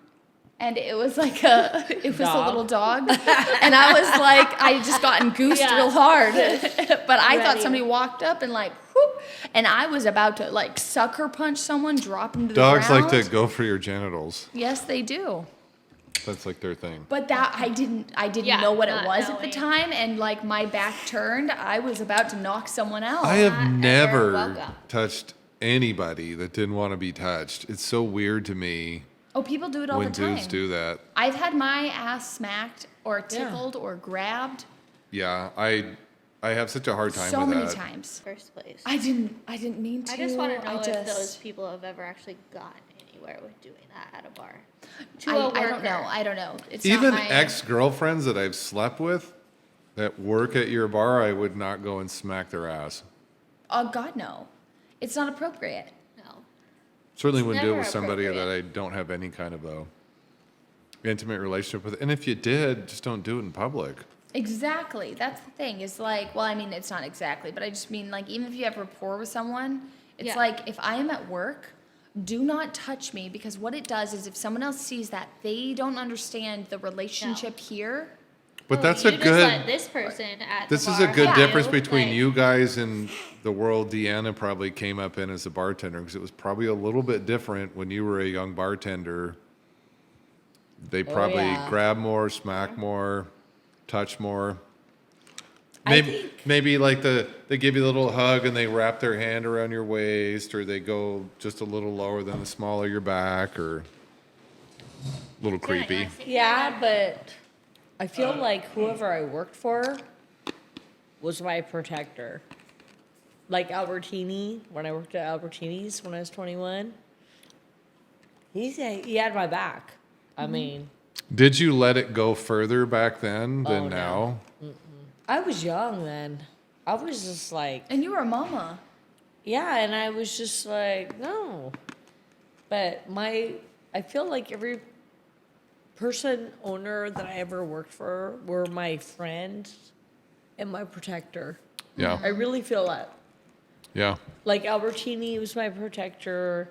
and it was like a Dog. little dog, and I was like, I just gotten goosed Yeah. real hard, but I thought Ready. somebody walked up and like whoop, and I was about to like sucker punch someone, drop him to the Dogs ground. like to go for your genitals. Yes, they do. That's like their thing. But that I didn't Yeah, know what it not was at the knowing. time, and like my back turned, I was about to knock someone out. I have not ever never welcome. touched anybody that didn't want to be touched. It's so weird to me Oh, people do it all when the time. dudes do that. I've had my ass smacked or tickled or grabbed Yeah, I have such a hard time so with many that. times. First place. I didn't mean to. I just want to know I if just- those people have ever actually gotten anywhere with doing that at a bar. To I a don't worker. know. I don't know. It's Even not my, ex-girlfriends that I've slept with that work at your bar, I would not go and smack their ass. Oh God, no. It's not appropriate. No. Certainly It's wouldn't do it never with somebody that appropriate. I don't have any kind of a intimate relationship with. And if you did, just don't do it in public. Exactly. That's the thing. Is like, well, I mean, it's not exactly, but I just mean like, even if you have rapport with someone, it's Yeah. like if I am at work, do not touch me, because what it does is if someone else sees that, they don't understand the relationship here. But Oh, that's you a just good. let this person at This the is a bar good help difference you, between like- you guys and the world Deanna probably came up in as a bartender, because it was probably a little bit different when you were a young bartender. They probably yeah. grab more, smack more, touch more. I Maybe think- maybe like they give you a little hug and they wrap their hand around your waist, or they go just a little lower than the small of your back, or a little You're like, creepy. "Oh, sit Yeah, down." but I feel like whoever I worked for was my protector. Like Albertini, when I worked at Albertini's when I was 21, he had my back. I mean, Did you let it go further back then than Oh, no. now? I was young then. I was just like, And you were a mama. yeah, and I was just like, no. But I feel like every owner that I ever worked for were my friend and my protector. Yeah. I really feel that. Yeah. Like Albertini was my protector,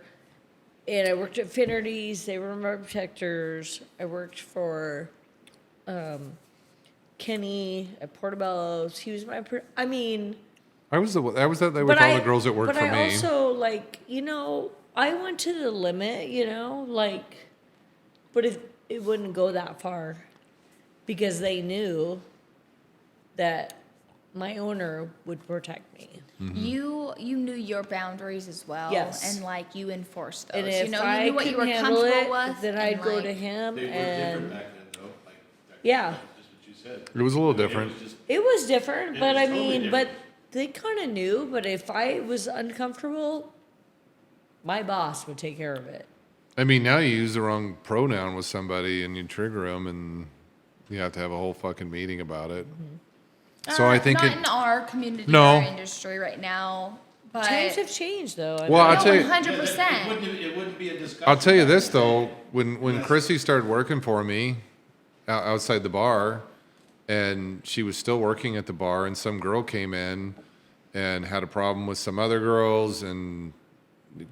and I worked at Finnerty's. They were my protectors. I worked for Kenny at Portobello's. He was my. I mean, I was that way with but all the girls that worked but for I me. also like I went to the limit. Like, but it wouldn't go that far because they knew that my owner would protect me. Mm-hmm. You knew your boundaries as well, Yes. and like you enforced those. And if you I knew what you couldn't were handle comfortable it, with. then and, I'd go like, to him They were and different back then, though. Like, yeah, just what you said. It was a little It was different. just, it was different. It But was I totally mean, but they kind of knew. But if I was uncomfortable, my boss would take care of it. I mean, now you use the wrong pronoun with somebody and you trigger them, and you have to have a whole fucking meeting about it. So I think not it. in our community, No. in our industry right now. But Times have changed, though. I Well, mean, I'll tell you- 100%. it wouldn't be a discussion. I'll tell you this though, when Chrissy started working for me outside the bar, and she was still working at the bar, and some girl came in and had a problem with some other girls, and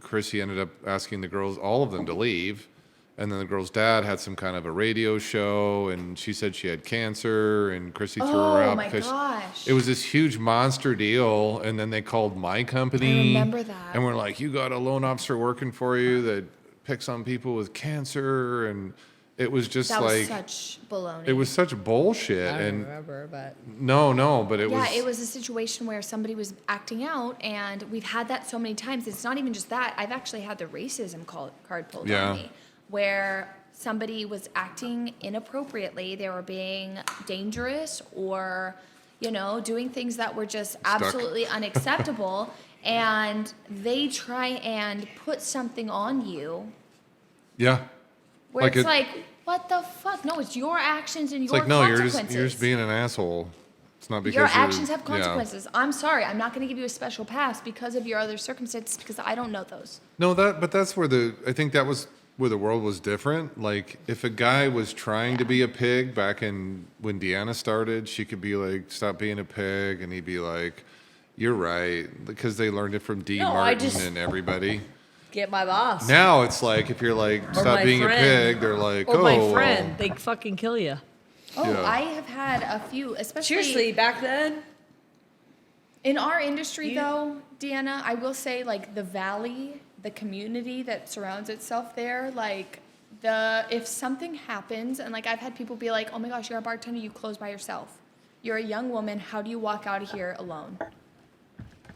Chrissy ended up asking the girls, all of them, to leave. And then the girl's dad had some kind of a radio show, and she said she had cancer, and Chrissy threw her Oh out my because gosh. it was this huge monster deal. And then they called my company. remember that. And we're like, you got a loan officer working for you that picks on people with cancer, and it was just That like was such baloney. it was such bullshit. I don't And remember, but no, but it was. Yeah, it was a situation where somebody was acting out, and we've had that so many times. It's not even just that. I've actually had the racism card pulled Yeah. on me, where somebody was acting inappropriately. They were being dangerous, or doing things that were just absolutely unacceptable, and they try and put something on you Yeah. where Like it's it- like, what the fuck? No, it's your actions and It's your like, no, consequences. you're just being an asshole. It's not because Your you're- actions have yeah. consequences. I'm sorry. I'm not going to give you a special pass because of your other circumstances, because I don't know those. No, but that's where I think that was where the world was different. Like, if a guy was trying to be a pig back in when Deanna started, she could be like, stop being a pig. And he'd be like, you're right. Because they learned it from D. No, I Martin just- and everybody. get my boss Now it's like, if you're like, Or stop my being friend. a pig, they're like, or oh, my well. friend. They fucking kill you. Oh, Yeah. I have had a few, especially Seriously, back then. in our industry, though, Deanna. I will say, like the valley, the community that surrounds itself there, like if something happens, and like I've had people be like, "Oh my gosh, you're a bartender. You close by yourself. You're a young woman. How do you walk out of here alone?"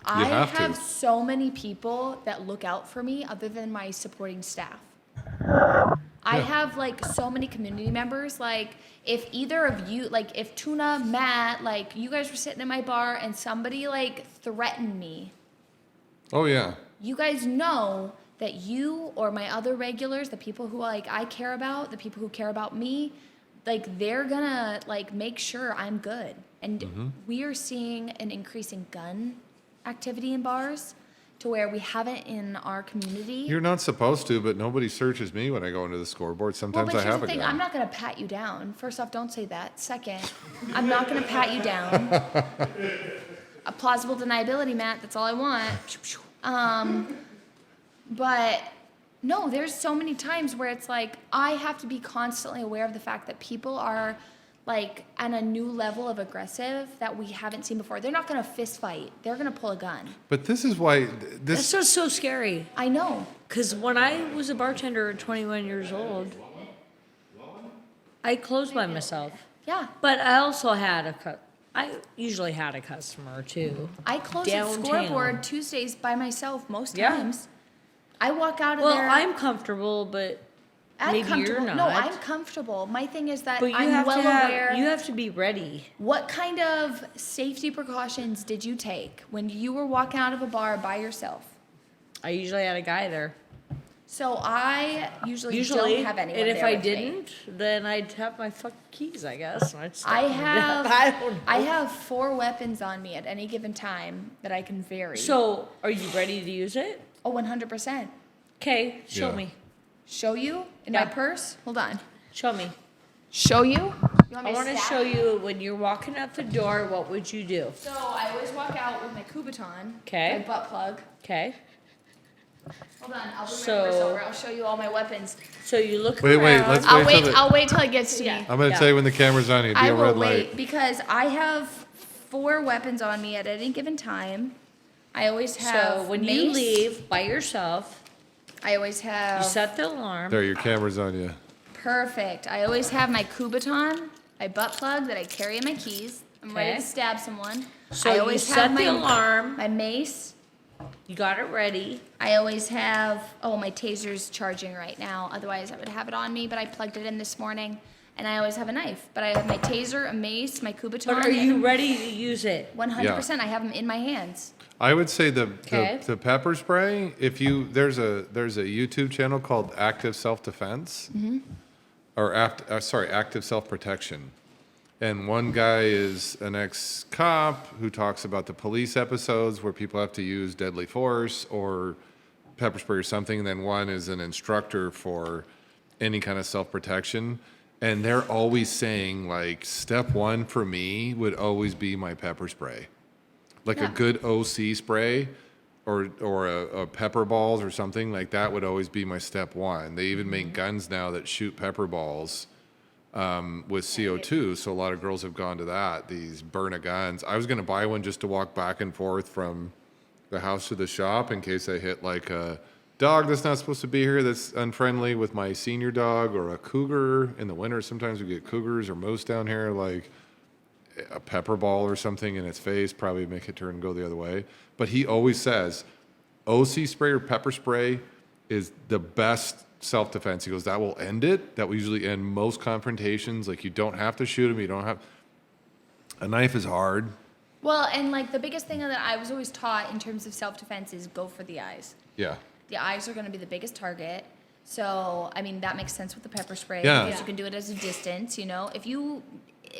I have to. have so many people that look out for me other than my supporting staff. I have like so many community members. Like if either of you, like if Tuna, Matt, like you guys were sitting in my bar and somebody like threatened me, Oh, yeah. you guys know that you or my other regulars, the people who like I care about, the people who care about me, like they're gonna like make sure I'm good. And we are seeing an increase in gun activity in bars to where we haven't in our community. You're not supposed to, but nobody searches me when I go into the scoreboard. Well, Sometimes but I here's have the a thing, gun. I'm not gonna pat you down. First off, don't say that. Second, I'm not gonna pat you down. A plausible deniability, Matt, that's all I want. But no, there's so many times where it's like I have to be constantly aware of the fact that people are like on a new level of aggressive that we haven't seen before. They're not going to fist fight. They're going to pull a gun. But this is why That's what's so scary. I know. Because when I was a bartender at 21 years old, I closed by myself. Yeah. But I also had I usually had a customer too. I close at Downtown. Scoreboard Tuesdays by myself most Yeah. times. I walk out of Well, there. I'm comfortable, but maybe you're comfortable. not. No, I'm comfortable. My thing is that But you I'm have well to have, aware. you have to be ready. What kind of safety precautions did you take when you were walking out of a bar by yourself? I usually had a guy there. So I usually Usually, don't have anyone and if there I with me. didn't, then I'd have my fucking keys, I guess. and I'd stop I them to have death. I don't know. I have 4 weapons on me at any given time that I can vary. So, are you ready to use it? Oh, 100%. Okay, show Yeah. me. Show you in Yeah. my purse? Hold on. Show me. Show you? You want me I want to stab show you? you when you're walking out the door, what would you do? So I always walk out with my Kubaton, Okay. my butt plug. Okay. Hold on, I'll bring So- my purse over. I'll show you all my weapons. So you look Wait, around. let's I'll wait wait. till the- I'll wait till it gets to Yeah. me. I'm gonna Yeah. tell you when the camera's on you. Do I a will red wait light. because I have 4 weapons on me at any given time. I always have. So when mace. you leave by yourself, I always you have. set the alarm. There, your camera's on you. Perfect. I always have my Kubaton, my butt plug that I carry in my keys. I'm ready Okay. to stab someone. So I you always set have the my alarm. my mace. You got it ready. I always have. Oh, my taser's charging right now. Otherwise, I would have it on me. But I plugged it in this morning, and I always have a knife. But I have my taser, a mace, my Kubaton. But are you ready to use it? 100%. I have them in my hands. I would say the Okay. pepper spray. If you there's a YouTube channel called Active Self Defense, or Active Self Protection, and one guy is an ex-cop who talks about the police episodes where people have to use deadly force or pepper spray or something. And then one is an instructor for any kind of self protection, and they're always saying like step 1 for me would always be my pepper spray. Like a Yeah. good OC spray or a pepper balls or something like that would always be my step 1. They even make guns now that shoot pepper balls with CO2. So a lot of girls have gone to that, these burn-a guns. I was going to buy one just to walk back and forth from the house to the shop in case I hit like a dog that's not supposed to be here that's unfriendly with my senior dog, or a cougar. In the winter, sometimes we get cougars or moose down here, like a pepper ball or something in its face, probably make it turn and go the other way. But he always says OC spray or pepper spray is the best self-defense. He goes, that will end it. That will usually end most confrontations. Like, you don't have to shoot him. You don't have... A knife is hard. Well, and like the biggest thing that I was always taught in terms of self-defense is go for the eyes. Yeah. The eyes are going to be the biggest target. So, I mean, that makes sense with the pepper spray. Yeah. Because you can do it as a distance, you know. If you...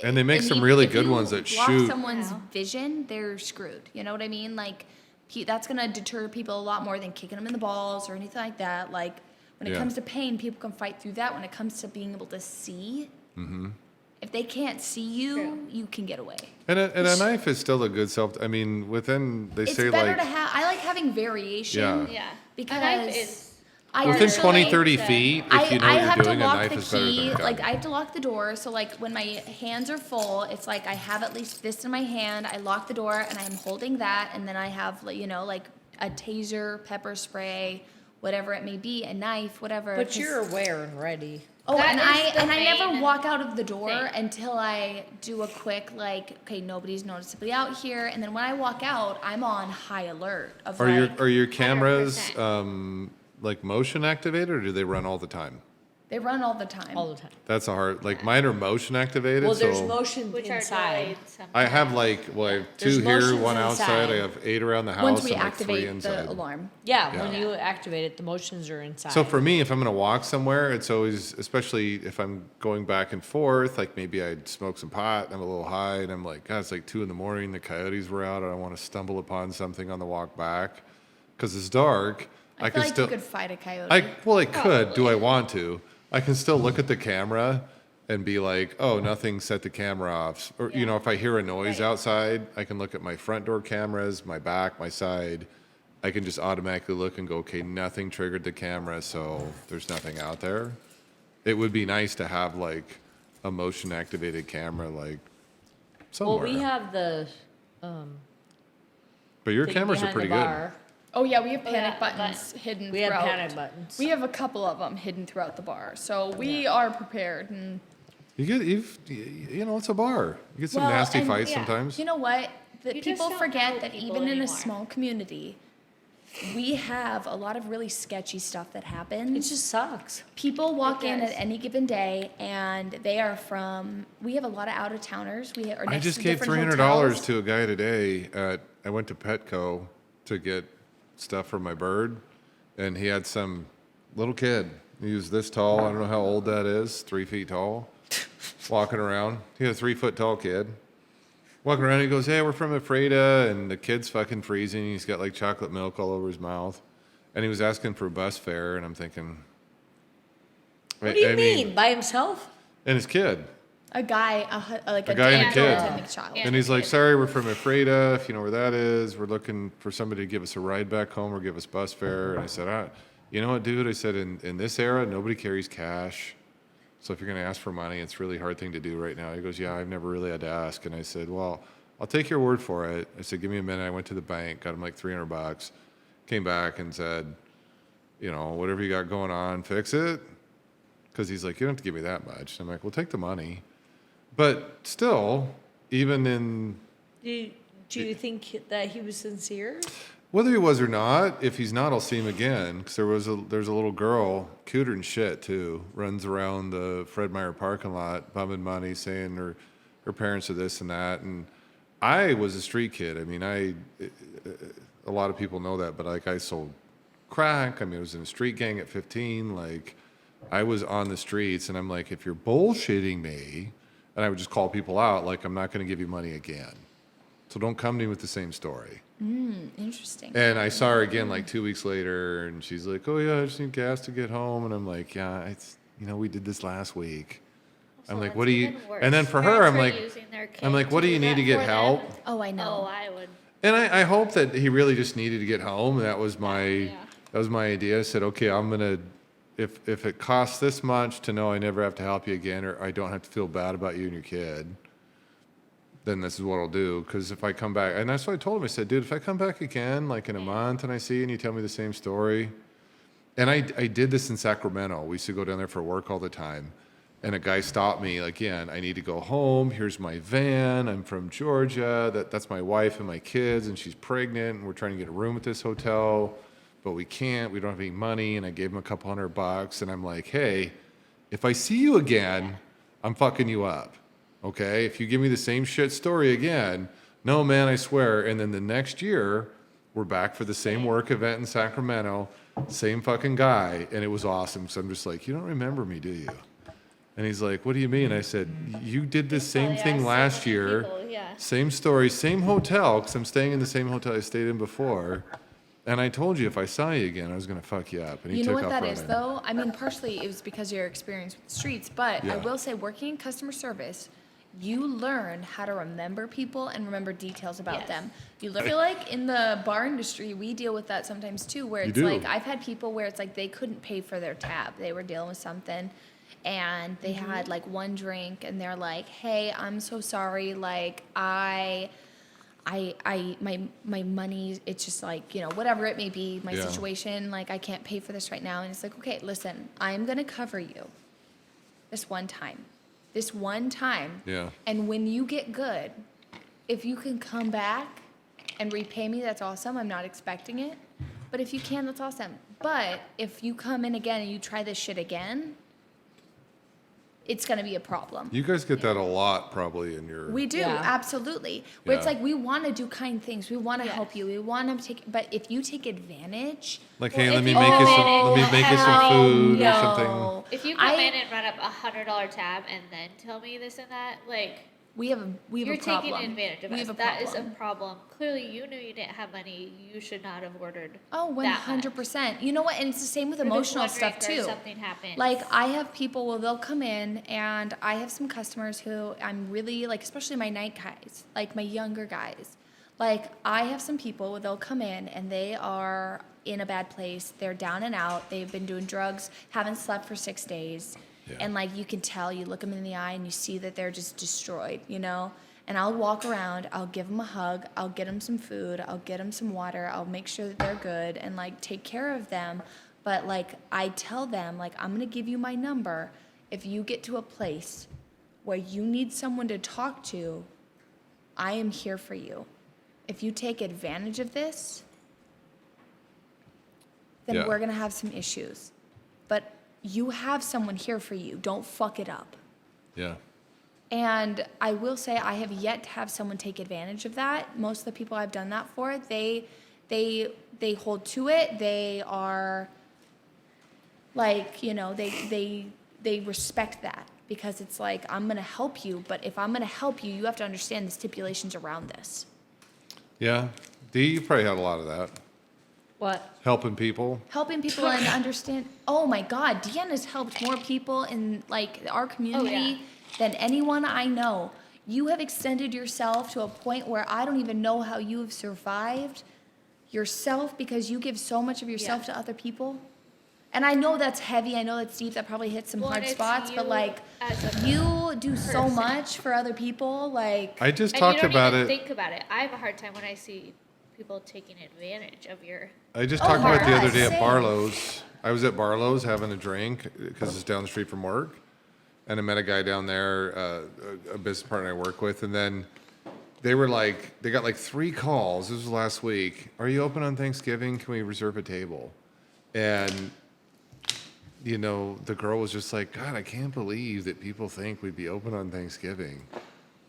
And they make I some mean, really if good you ones that block shoot. someone's vision, they're screwed. You know what I mean? Like, that's going to deter people a lot more than kicking them in the balls or anything like that. Like, when it Yeah. comes to pain, people can fight through that. When it comes to being able to see, if they can't see you, True. you can get away. And a knife is still a good self... I mean, within... They It's say better like... to have. I like having variation. Yeah. Yeah. Because a knife is I Within usually- 20, 30 feet, if you know I what have you're to doing, a lock knife the is better than key. a gun. Like I have to lock the door. So like when my hands are full, it's like I have at least this in my hand. I lock the door and I'm holding that, and then I have like, you know, like a taser, pepper spray, whatever it may be, a knife, whatever. But 'cause- you're aware and ready. Oh, That and is the I never main walk out of the door thing. until I do a quick like, okay, nobody's noticeably out here, and then when I walk out, I'm on high alert of like Are your cameras 100%. like motion activated, or do they run all the time? they run all the time. All the time. That's a hard... Like, mine are motion activated, Well, there's so... motion which inside. are delayed I have like, I have 2 There's here, motions 1 outside. inside. I have 8 around the house Once we and like 3 activate inside. the alarm. Yeah, Yeah. when you activate it, the motions are inside. So for me, if I'm going to walk somewhere, it's always, especially if I'm going back and forth, like maybe I'd smoke some pot, and I'm a little high, and I'm like, God, it's like 2 a.m, the coyotes were out, and I want to stumble upon something on the walk back. Because it's dark, I I feel can like still... you could fight a coyote. I could. Do I want to? I can still look at the camera and be like, oh, nothing set the camera off. Or, you know, if I hear a noise outside, I can look at my front door cameras, my back, my side. I can just automatically look and go, okay, nothing triggered the camera, so there's nothing out there. It would be nice to have like a motion activated camera like somewhere. Well, we have the but your thing cameras are behind the pretty good. bar. Oh yeah, we have Oh, yeah, panic buttons hidden We have throughout. panic buttons. We have a couple of them hidden throughout the bar, so we are prepared. And You know, it's a bar. You get some Well, nasty and- fights yeah. sometimes. you know what? The You just people don't forget know that people even in a anymore. small community, we have a lot of really sketchy stuff that It happens. just sucks. People walk in does. at any given day, and they are from. We have a lot of out of towners. Are I next just to gave different $300 hotels. to a guy today. I went to Petco to get stuff for my bird, and he had some little kid. He was this tall. I don't know how old that is. 3 feet tall, walking around. He had a 3 foot tall kid. Walking around, he goes, "Hey, we're from Ephrata," and the kid's fucking freezing. He's got like chocolate milk all over his mouth, and he was asking for bus fare, and I'm thinking, What do you mean? By himself? And his kid. A guy, like A guy and a adult kid. and a child. Yeah. And he's like, "Sorry, we're from Ephrata. If you know where that is, we're looking for somebody to give us a ride back home or give us bus fare." And I said, "You know what, dude?" I said, in this era, nobody carries cash. So if you're going to ask for money, it's a really hard thing to do right now." He goes, "Yeah, I've never really had to ask." And I said, "Well, I'll take your word for it." I said, "Give me a minute." I went to the bank, got him like $300, came back and said, "You know, whatever you got going on, fix it." Because he's like, "You don't have to give me that much." I'm like, "Well, take the money." But still, even in Do you think that he was sincere? whether he was or not, if he's not, I'll see him again. Because there's a little girl, cuter and shit too, runs around the Fred Meyer parking lot, bumming money, saying her parents are this and that. And I was a street kid. I mean, a lot of people know that, but like I sold crack. I mean, I was in a street gang at 15. Like I was on the streets, and I'm like, if you're bullshitting me, and I would just call people out, like, I'm not going to give you money again. So don't come to me with the same story. Interesting. And I saw her again like 2 weeks later, and she's like, "Oh yeah, I just need gas to get home." And I'm like, "Yeah, we did this last week." I'm So like, that's "What do you?" even worse. And then for her, Parents I'm are like, using their I'm like, kid "What do you do need to that get for help?" them. Oh, I know. Oh, I would. And I hope that he really just needed to get home. And that was my Yeah. idea. I said, "Okay, I'm gonna if it costs this much to know I never have to help you again, or I don't have to feel bad about you and your kid, then this is what I'll do." Because if I come back, and that's what I told him, I said, "Dude, if I come back again, like in a month, and I see you and you tell me the same story," and I did this in Sacramento. We used to go down there for work all the time, and a guy stopped me, like, "Yeah, I need to go home. Here's my van. I'm from Georgia. That's my wife and my kids, and she's pregnant, and we're trying to get a room at this hotel, but we can't. We don't have any money." And I gave him a couple $100, and I'm like, "Hey, if I see you again, I'm fucking you up. Okay? If you give me the same shit story again, no, man, I swear." And then the next year, we're back for the same work event in Sacramento, same fucking guy, and it was awesome. So I'm just like, "You don't remember me, do you?" And he's like, "What do you mean?" I said, "You did the same Probably thing asked so last many year, people, yeah. same story, same hotel, because I'm staying in the same hotel I stayed in before. And I told you if I saw you again, I was going to fuck you up." And he You know took what off that running. is, though? I mean, partially it was because of your experience with the streets, but I Yeah. will say, working in customer service, you learn how to remember people and remember details about Yes. them. I feel like in the bar industry, we deal with that sometimes too, where You it's do. like I've had people where it's like they couldn't pay for their tab, they were dealing with something, and they had like one drink, and they're like, "Hey, I'm so sorry, like my money, it's just like, whatever it may be, my Yeah. situation, like I can't pay for this right now." And it's like, "Okay, listen, I'm gonna cover you this one time. Yeah. And when you get good, if you can come back and repay me, that's awesome. I'm not expecting it. But if you can, that's awesome. But if you come in again and you try this shit again, it's gonna be a problem." You guys get that a lot probably in your... We do, Yeah. absolutely. Where it's Yeah. like we want to do kind things, we want to Yes. help you, we want to take. But if you take advantage, Like, Well, "Hey, if let me you make you come some, in let me and make you some hell food or no. something." If you come I- in and run up $100 tab and then tell me this and that, like, we have a you're a problem. taking advantage of we us. have a That is problem. a problem. Clearly, you knew you didn't have money. You should not have ordered. Oh, that much. 100%. You know what? And it's the same with Or just emotional one stuff drink or too. Something happens. Like I have people, well, they'll come in, and I have some customers who I'm really like, especially my night guys, like my younger guys. Like I have some people, they'll come in and they are in a bad place. They're down and out. They've been doing drugs, haven't slept for 6 days. Yeah. And like you can tell, you look them in the eye and you see that they're just destroyed, you know? And I'll walk around, I'll give them a hug, I'll get them some food, I'll get them some water, I'll make sure that they're good and like take care of them. But like I tell them, like, I'm gonna give you my number. If you get to a place where you need someone to talk to, I am here for you. If you take advantage of this, then Yeah. we're gonna have some issues. But you have someone here for you. Don't fuck it up. Yeah. And I will say I have yet to have someone take advantage of that. Most of the people I've done that for, they hold to it. They are like, you know, they respect that because it's like, I'm gonna help you, but if I'm gonna help you, you have to understand the stipulations around this. Yeah. Dee, you probably had a lot of that. What? Helping people. Helping people and understand. Oh my God, Deanna's helped more people in like our community than anyone I know. You have extended yourself to a point where I don't even know how you have survived yourself because you give so much of yourself to other people. And I know that's heavy. I know that's deep. That probably hits some Well, hard and it's spots. But you like, as a you do so person. much for other people. Like, I just And talked you don't about even it. think about it. I have a hard time when I see people taking advantage of your. I just Oh talked my about it the other God, day at same. Barlow's. I was at Barlow's having a drink because it's down the street from work. And I met a guy down there, a business partner I work with. And then they were like, they got like 3 calls. This was last week. Are you open on Thanksgiving? Can we reserve a table? And, you know, the girl was just like, God, I can't believe that people think we'd be open on Thanksgiving.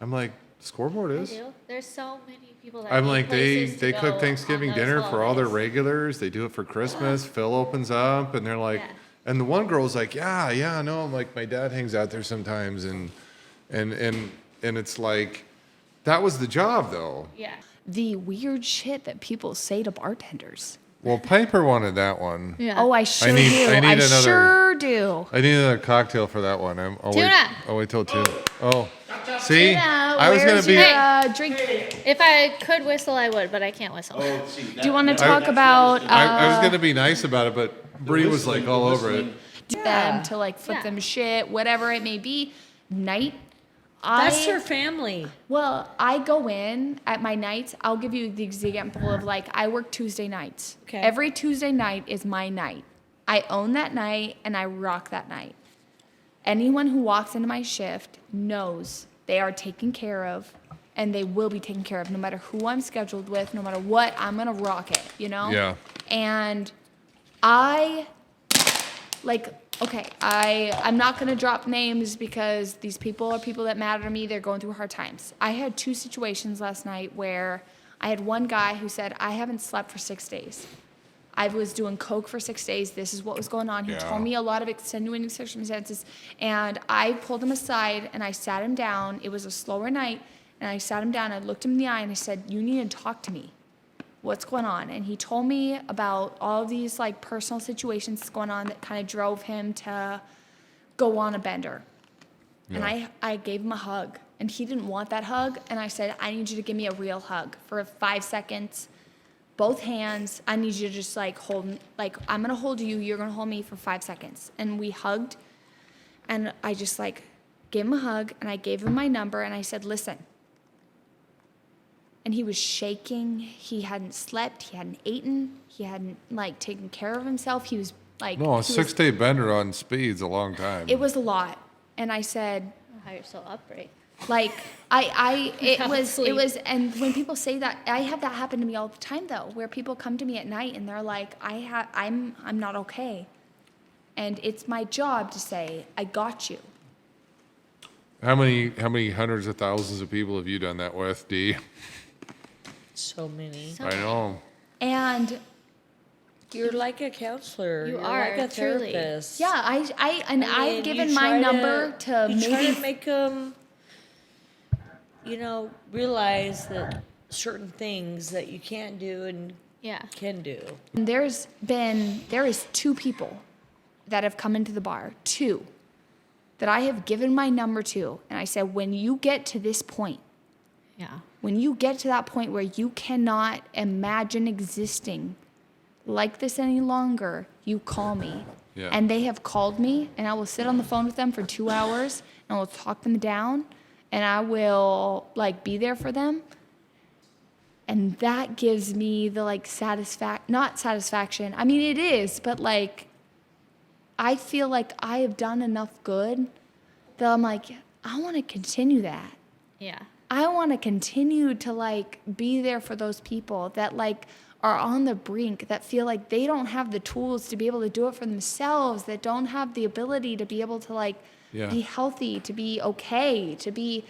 I'm like, Scoreboard I is. do. There's so many people that I'm need like, they places to go cook on Thanksgiving those dinner for all their holidays. regulars. They do it for Christmas. Phil opens up, and they're like, Yeah. and the one girl's like, yeah, no. I'm like, my dad hangs out there sometimes, and it's like, that was the job though. Yeah. the weird shit that people say to bartenders. Well, Piper wanted that one. Yeah. Oh, I sure need- do. I need another- sure do. I need another cocktail for that one. I'll wait. Tuna. I'll wait till 2. Oh, see, Tuna, I was gonna where's be. your, drink. If I could whistle, I would, but I can't whistle. Oh, see, Do you want to talk about I was gonna be nice about it, but Bree was like all over it. them to like flip Yeah. them shit, whatever it may be? Night. That's their family. Well, I go in at my nights. I'll give you the example of like I work Tuesday nights. Okay. Every Tuesday night is my night. I own that night and I rock that night. Anyone who walks into my shift knows they are taken care of and they will be taken care of no matter who I'm scheduled with, no matter what, I'm going to rock it, you know? Yeah. And I like okay, I'm not going to drop names because these people are people that matter to me. They're going through hard times. I had 2 situations last night where I had one guy who said, I haven't slept for 6 days. I was doing coke for 6 days. This is what was going on. He Yeah. told me a lot of extenuating circumstances. And I pulled him aside and I sat him down. It was a slower night. And I sat him down. I looked him in the eye and I said, you need to talk to me. What's going on? And he told me about all of these like personal situations going on that kind of drove him to go on a bender. And I gave him a hug and he didn't want that hug. And I said, I need you to give me a real hug for 5 seconds, both hands. I need you to just like hold, like I'm going to hold you. You're going to hold me for 5 seconds. And we hugged and I just like gave him a hug and I gave him my number and I said, listen. And he was shaking. He hadn't slept. He hadn't eaten. He hadn't like taken care of himself. He was like, No, a he 6-day bender on speed's a long time. it was a lot. And I said, I don't know how you're so upright. like, it was, Sleep. and when people say that, I have that happen to me all the time though, where people come to me at night and they're like, I'm not okay. And it's my job to say, I got you. How many hundreds of thousands of people have you done that with, Dee? So many. So I know. And You're like a counselor. You You're are, like a truly. therapist. yeah, I've mean, given you my try number to you try maybe to make them, realize that certain things that you can't do and Yeah. can do. there is 2 people that have come into the bar, 2, that I have given my number to. And I said, when you get to this point, Yeah. when you get to that point where you cannot imagine existing like this any longer, you call me. Yeah. And they have called me, and I will sit on the phone with them for 2 hours, and I will talk them down, and I will like be there for them. And that gives me the like not satisfaction. I mean, it is, but like, I feel like I have done enough good that I'm like, I want to continue that. Yeah. I want to continue to like be there for those people that like are on the brink, that feel like they don't have the tools to be able to do it for themselves, that don't have the ability to be able to like be healthy, to be okay, to be,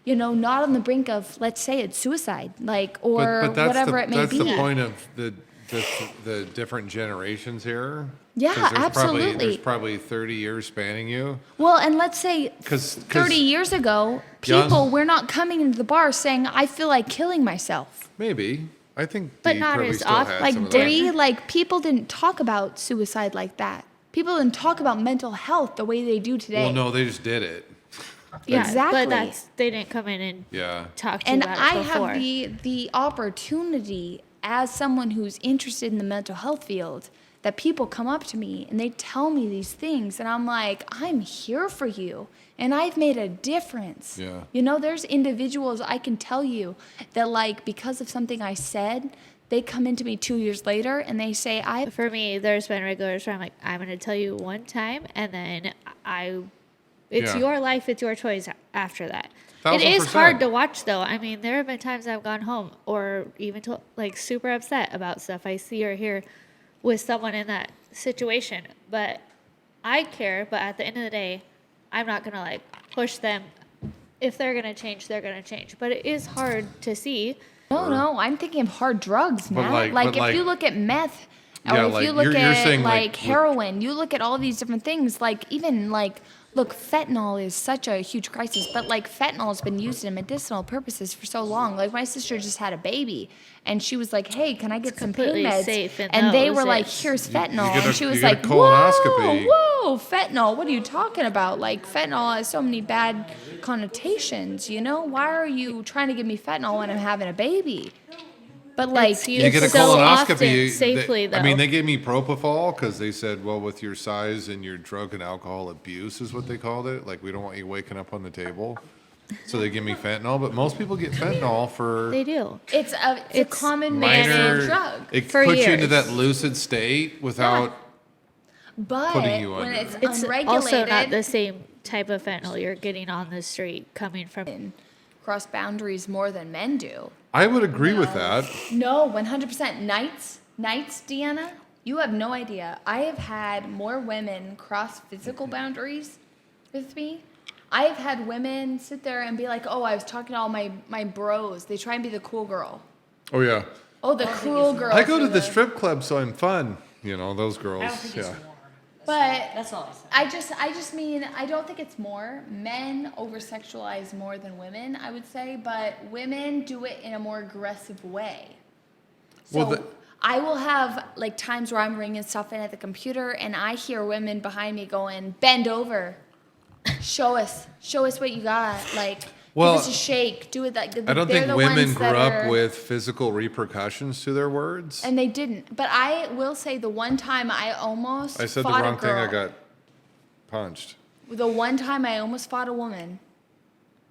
you know, not on the brink of, let's say it's suicide, like, or But that's whatever it may that's be. the point of the different generations here. Yeah, 'Cause absolutely. There's probably 30 years spanning you. Well, and let's say 'Cause 30 years ago, young- people were not coming into the bar saying, I feel like killing myself. Maybe. I think But Dee not probably as still often. has Like some of that. Bree, like people didn't talk about suicide like that. People didn't talk about mental health the way they do today. Well, no, they just did it. Yeah. Exactly. But they didn't come in and Yeah. talk to And you about I it before. have the opportunity as someone who's interested in the mental health field that people come up to me and they tell me these things and I'm like, I'm here for you and I've made a difference. Yeah. You know, there's individuals I can tell you that like because of something I said, they come into me 2 years later and they say, For me, there's been regulars where I'm like, I'm going to tell you one time, and then it's Yeah. your life, it's your choice after that. It is 1000%. hard to watch, though. I mean, there have been times I've gone home or even like super upset about stuff I see or hear with someone in that situation. But I care, but at the end of the day, I'm not going to like push them. If they're going to change, they're going to change. But it is hard to see. no, I'm thinking of hard drugs, But man. like- If but you like- look at meth, or Yeah, if like, you look you're at saying, like like, heroin, you look at all these different things. Like even like, look, fentanyl is such a huge crisis. But like fentanyl has been used in medicinal purposes for so long. Like my sister just had a baby, and she was like, "Hey, can I get some pain completely meds?" safe in And they those. were like, It's- "Here's fentanyl," get a- and she you was get a like, colonoscopy. "Whoa, fentanyl! What are you talking about? Like fentanyl has so many bad connotations. You know, why are you trying to give me fentanyl when I'm having a baby?" But like, It's You get a so colonoscopy. often safely, I mean, though. they gave me propofol because they said, well, with your size and your drug and alcohol abuse is what they called it. Like, we don't want you waking up on the table. So they give me fentanyl. But most people get fentanyl for They do. it's a It's common minor. man-made drug. It For puts you into years. that lucid state without. But putting you when under. it's It's unregulated, also not the same type of fentanyl you're getting on the street coming from. cross boundaries more than men do. I would agree with that. No, 100%. Nights, Deanna, you have no idea. I have had more women cross physical boundaries with me. I have had women sit there and be like, oh, I was talking to all my bros. They try and be the cool girl. Oh, yeah. Oh, the cool girl. I go to the strip club, so I'm fun. You know, those girls. I don't think it's Yeah. more. But That's all I said. I just mean, I don't think it's more. Men over-sexualize more than women, I would say, but women do it in a more aggressive way. So Well, I will have like times where I'm ringing stuff in at the computer and I hear women behind me going, bend over, show us what you got. Like, Well, give us a shake, do it like, I don't they're think the women ones grew that up are- with physical repercussions to their words. And they didn't. But I will say the one time I almost I said the fought wrong a thing, girl. I got punched. The one time I almost fought a woman.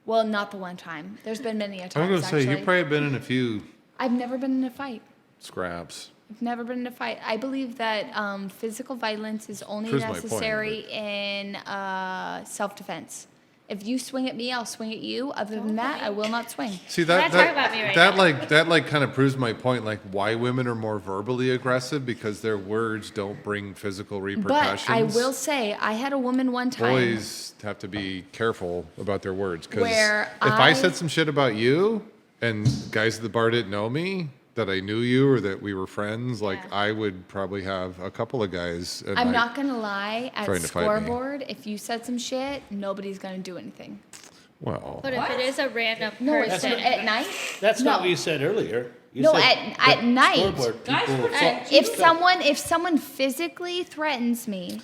Well, not the one time. There's been many a times, I'm going to say, actually. you've probably been in a few I've never been in a fight. scraps. I've never been in a fight. I believe that physical violence is only Proves my point, necessary in self-defense. If you swing at me, I'll swing at you. Other than that, I will not swing. See We're that not talking about me right that like kind of proves my point, like why women are more verbally aggressive because their words don't bring physical repercussions. But I will say, I had a woman one time. Boys have to be careful about their words because if Where I I- said some shit about you and guys at the bar didn't know me, that I knew you or that we were friends, like Yeah. I would probably have a couple of guys. And I'm not gonna lie. At trying to fight me. Scoreboard, if you said some shit, nobody's gonna do anything. Well, But if it is a random No, it's person, at night. That's No. not what you said earlier. You No, said at night. Scoreboard people. If someone physically threatens me,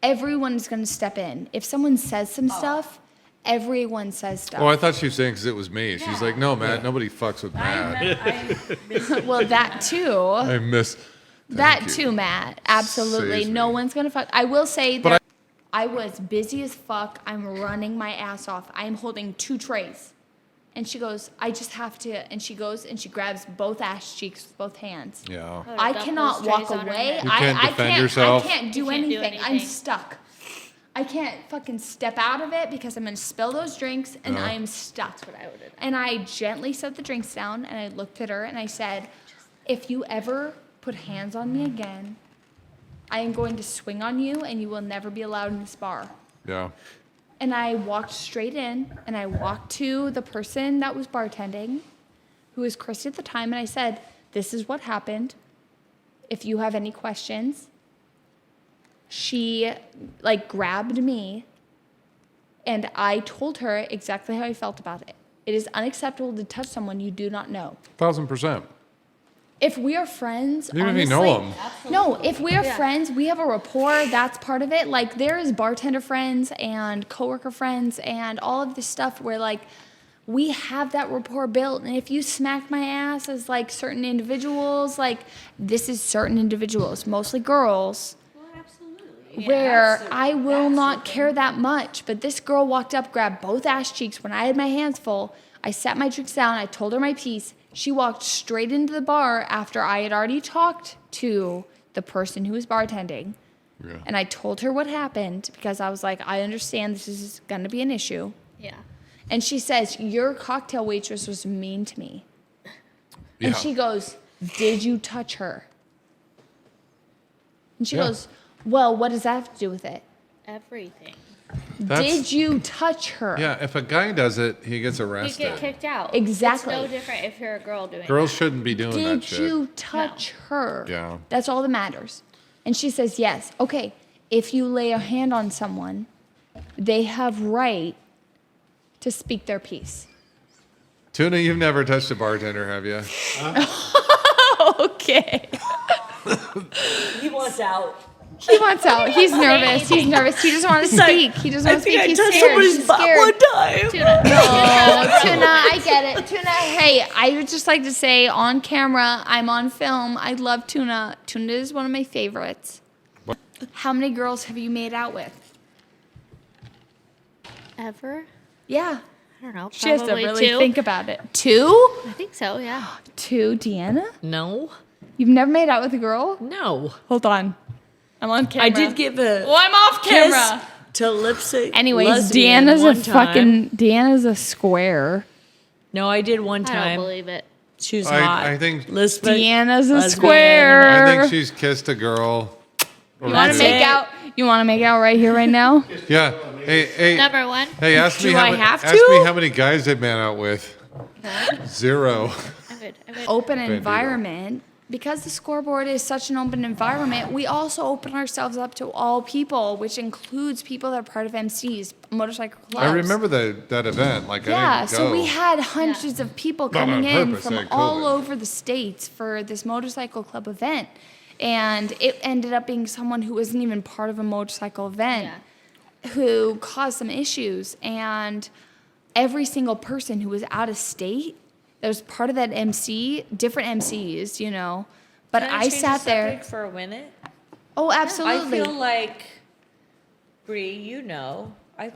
everyone's gonna step in. If someone says some stuff, everyone says stuff. oh, I thought she was saying because it was me. She's like, no, Matt, nobody fucks with Matt. Well, that too. I miss. That you. too, Matt. Absolutely. Saves No me. one's gonna fuck. I will say But that I was busy as fuck. I'm running my ass off. I'm holding 2 trays. And she goes, I just have to. And she goes and she grabs both ass cheeks with both hands. Yeah. Oh, I dump cannot those walk trays on her away. head. You can't I defend can't. yourself. I can't do, You can't do anything. I'm anything. stuck. I can't fucking step out of it because I'm gonna spill those drinks and Yeah. I am stuck. That's what I would have done. And I gently set the drinks down and I looked at her and I said, if you ever put hands on me again, I am going to swing on you and you will never be allowed in this bar. Yeah. And I walked straight in and I walked to the person that was bartending, who was Christy at the time, and I said, this is what happened. If you have any questions. She like grabbed me and I told her exactly how I felt about it. It is unacceptable to touch someone you do not know. 1000%. If we are friends, Even if you honestly, know 'em. no, if we are Yeah. friends, we have a rapport. That's part of it. Like there is bartender friends and coworker friends and all of this stuff where like we have that rapport built. And if you smack my ass as like certain individuals, like this is certain individuals, mostly girls, where I will not care that much. But this girl walked up, grabbed both ass cheeks when I had my hands full. I sat my drinks down. I told her my piece. She walked straight into the bar after I had already talked to the person who was bartending. Yeah. And I told her what happened because I was like, I understand this is going to be an issue. Yeah. And she says, your cocktail waitress was mean to me. And she goes, did you touch her? And she Yeah. goes, well, what does that have to do with it? Everything. Did you touch her? Yeah, if a guy does it, he gets You arrested. get kicked out. Exactly. It's no different if you're a girl doing Girls that. shouldn't be doing that Did shit. you touch her? Yeah. That's all that matters. And she says, yes. Okay, if you lay a hand on someone, they have right to speak their piece. Tuna, you've never touched a bartender, have you? Okay. He wants out. He wants out. He's nervous. He's nervous. He doesn't want to speak. He doesn't want to speak. I He's touched scared. somebody's He's butt scared. one time. Tuna. No, Tuna, I get it. Tuna, hey, I would just like to say on camera, I'm on film. I love Tuna. Tuna is one of my favorites. What? How many girls have you made out with? Ever? Yeah. I don't know. She has to Probably really 2. think about it. 2? I think so, yeah. 2, Deanna? No. You've never made out with a girl? No. Hold on. I'm on camera. I did give a Well, I'm off kiss camera. to lipstick. Anyways, lesbian Deanna's a one time. fucking, Deanna's a square. No, I did one I don't time. believe it. She was hot. I think Lesbian. Deanna's a lesbian. square. I think she's kissed a girl. You want That's to make it. out? You want to make out right here, right now? Yeah. Hey, Number 1. hey, ask me Do how I many, have ask to? me how many guys they've been out with. 0. I'm good. I'm good. Open Good deal. environment. Because the scoreboard is such an open environment, we also open ourselves up to all people, which includes people that are part of MCs, motorcycle clubs. I remember that event. Like I Yeah, didn't go. so we had hundreds of people Not coming on in purpose, from I had all COVID. over the states for this motorcycle club event. And it ended up being someone who wasn't even part of a motorcycle event who caused some issues. And every single person who was out of state that was part of that MC, different MCs, you know. But Can I change the sat there. subject for a minute. Oh, I absolutely. feel like, Bree, you know, I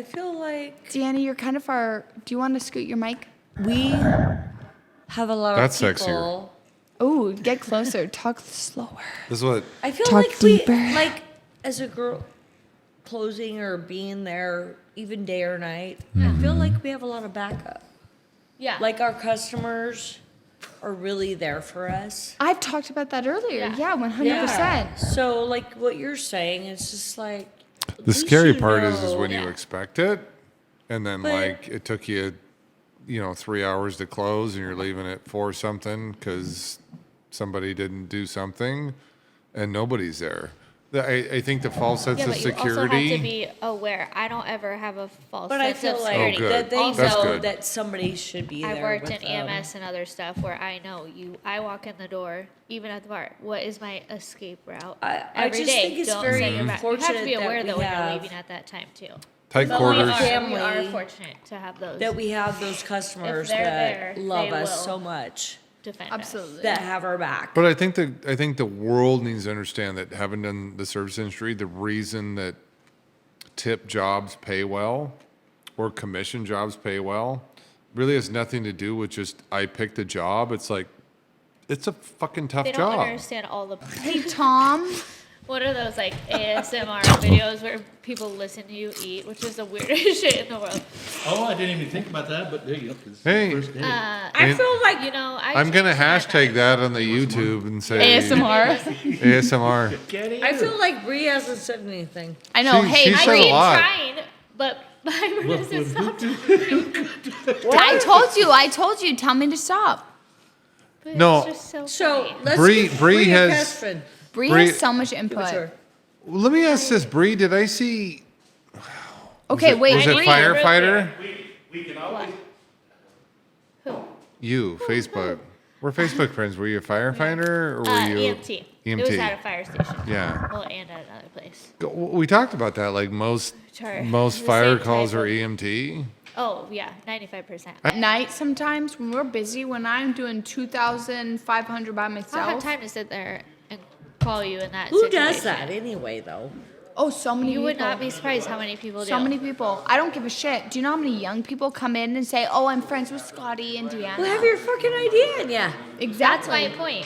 feel like Deanna, you're kind of far. Do you want to scoot your mic? we have a lot That's of sexier. people. Oh, get closer. Talk slower. This is what. I feel Talk like deeper. we, like, as a girl, closing or being there, even day or night, I feel like we have a lot of backup. Yeah. Like our customers are really there for us. I've talked about that earlier. Yeah. Yeah, 100%. So, like what you're saying, it's just like at The least scary you part is know- when you expect it, and then But- like it took you, 3 hours to close, and you're leaving at 4 something because somebody didn't do something, and nobody's there. I think the false sense Yeah, of but you also security. have to be aware. I don't ever have a false But I sense feel of like security. Oh, good. that they Also- That's know good. that somebody should be there. I've worked with in them. EMS and other stuff where I know I walk in the door, even at the bar. What is my escape route? I Every just day, think it's don't very set your back. You have to fortunate be that aware we though when you're have- leaving at that time too. Tight But quarters. We are Family. fortunate to have those. That we have those customers they're that there, love they us will. so much. defend us. Absolutely. that have our back. But I think the world needs to understand that, having done the service industry, the reason that tip jobs pay well or commission jobs pay well really has nothing to do with just I picked the job. It's like, it's a fucking tough They don't job. understand all the. Hey, Tom. What are those like ASMR videos where people listen to you eat, which is the weirdest shit in the world? Oh, I didn't even think about that, but there you go. 'Cause it's the Hey. first day. I feel like You know, I'm gonna changed my hashtag mind. that on the YouTube and say ASMR. ASMR. Get in. I feel like Bree hasn't said anything. I know. She- Hey, she I said a keep lot. trying, but Byron doesn't stop. I told you. Tell me to stop. But No. It's just so So funny. let's Bree- give Bree Bree a has- question. Bree Bree- has so much Give it to input. her. Let me ask this, Bree. Did I see? Okay, wait. Was it Bree- firefighter? What? Who? You, Facebook. We're Facebook friends. Were you a firefighter or were you EMT. It was EMT? at a fire station. Yeah. Well, and at another place. We talked about that. Like most Sure. most The fire same calls type are of- EMT. Oh yeah, 95%. At night, sometimes when we're busy, when I'm doing 2,500 by I don't have myself. time to sit there and call you in that Who situation. does that anyway, though? Oh, so many You people. would not be surprised how many people do. So many people. I don't give a shit. Do you know how many young people come in and say, "Oh, I'm friends with Scotty and Deanna"? Well, have your fucking idea in ya. That's Exactly. my point.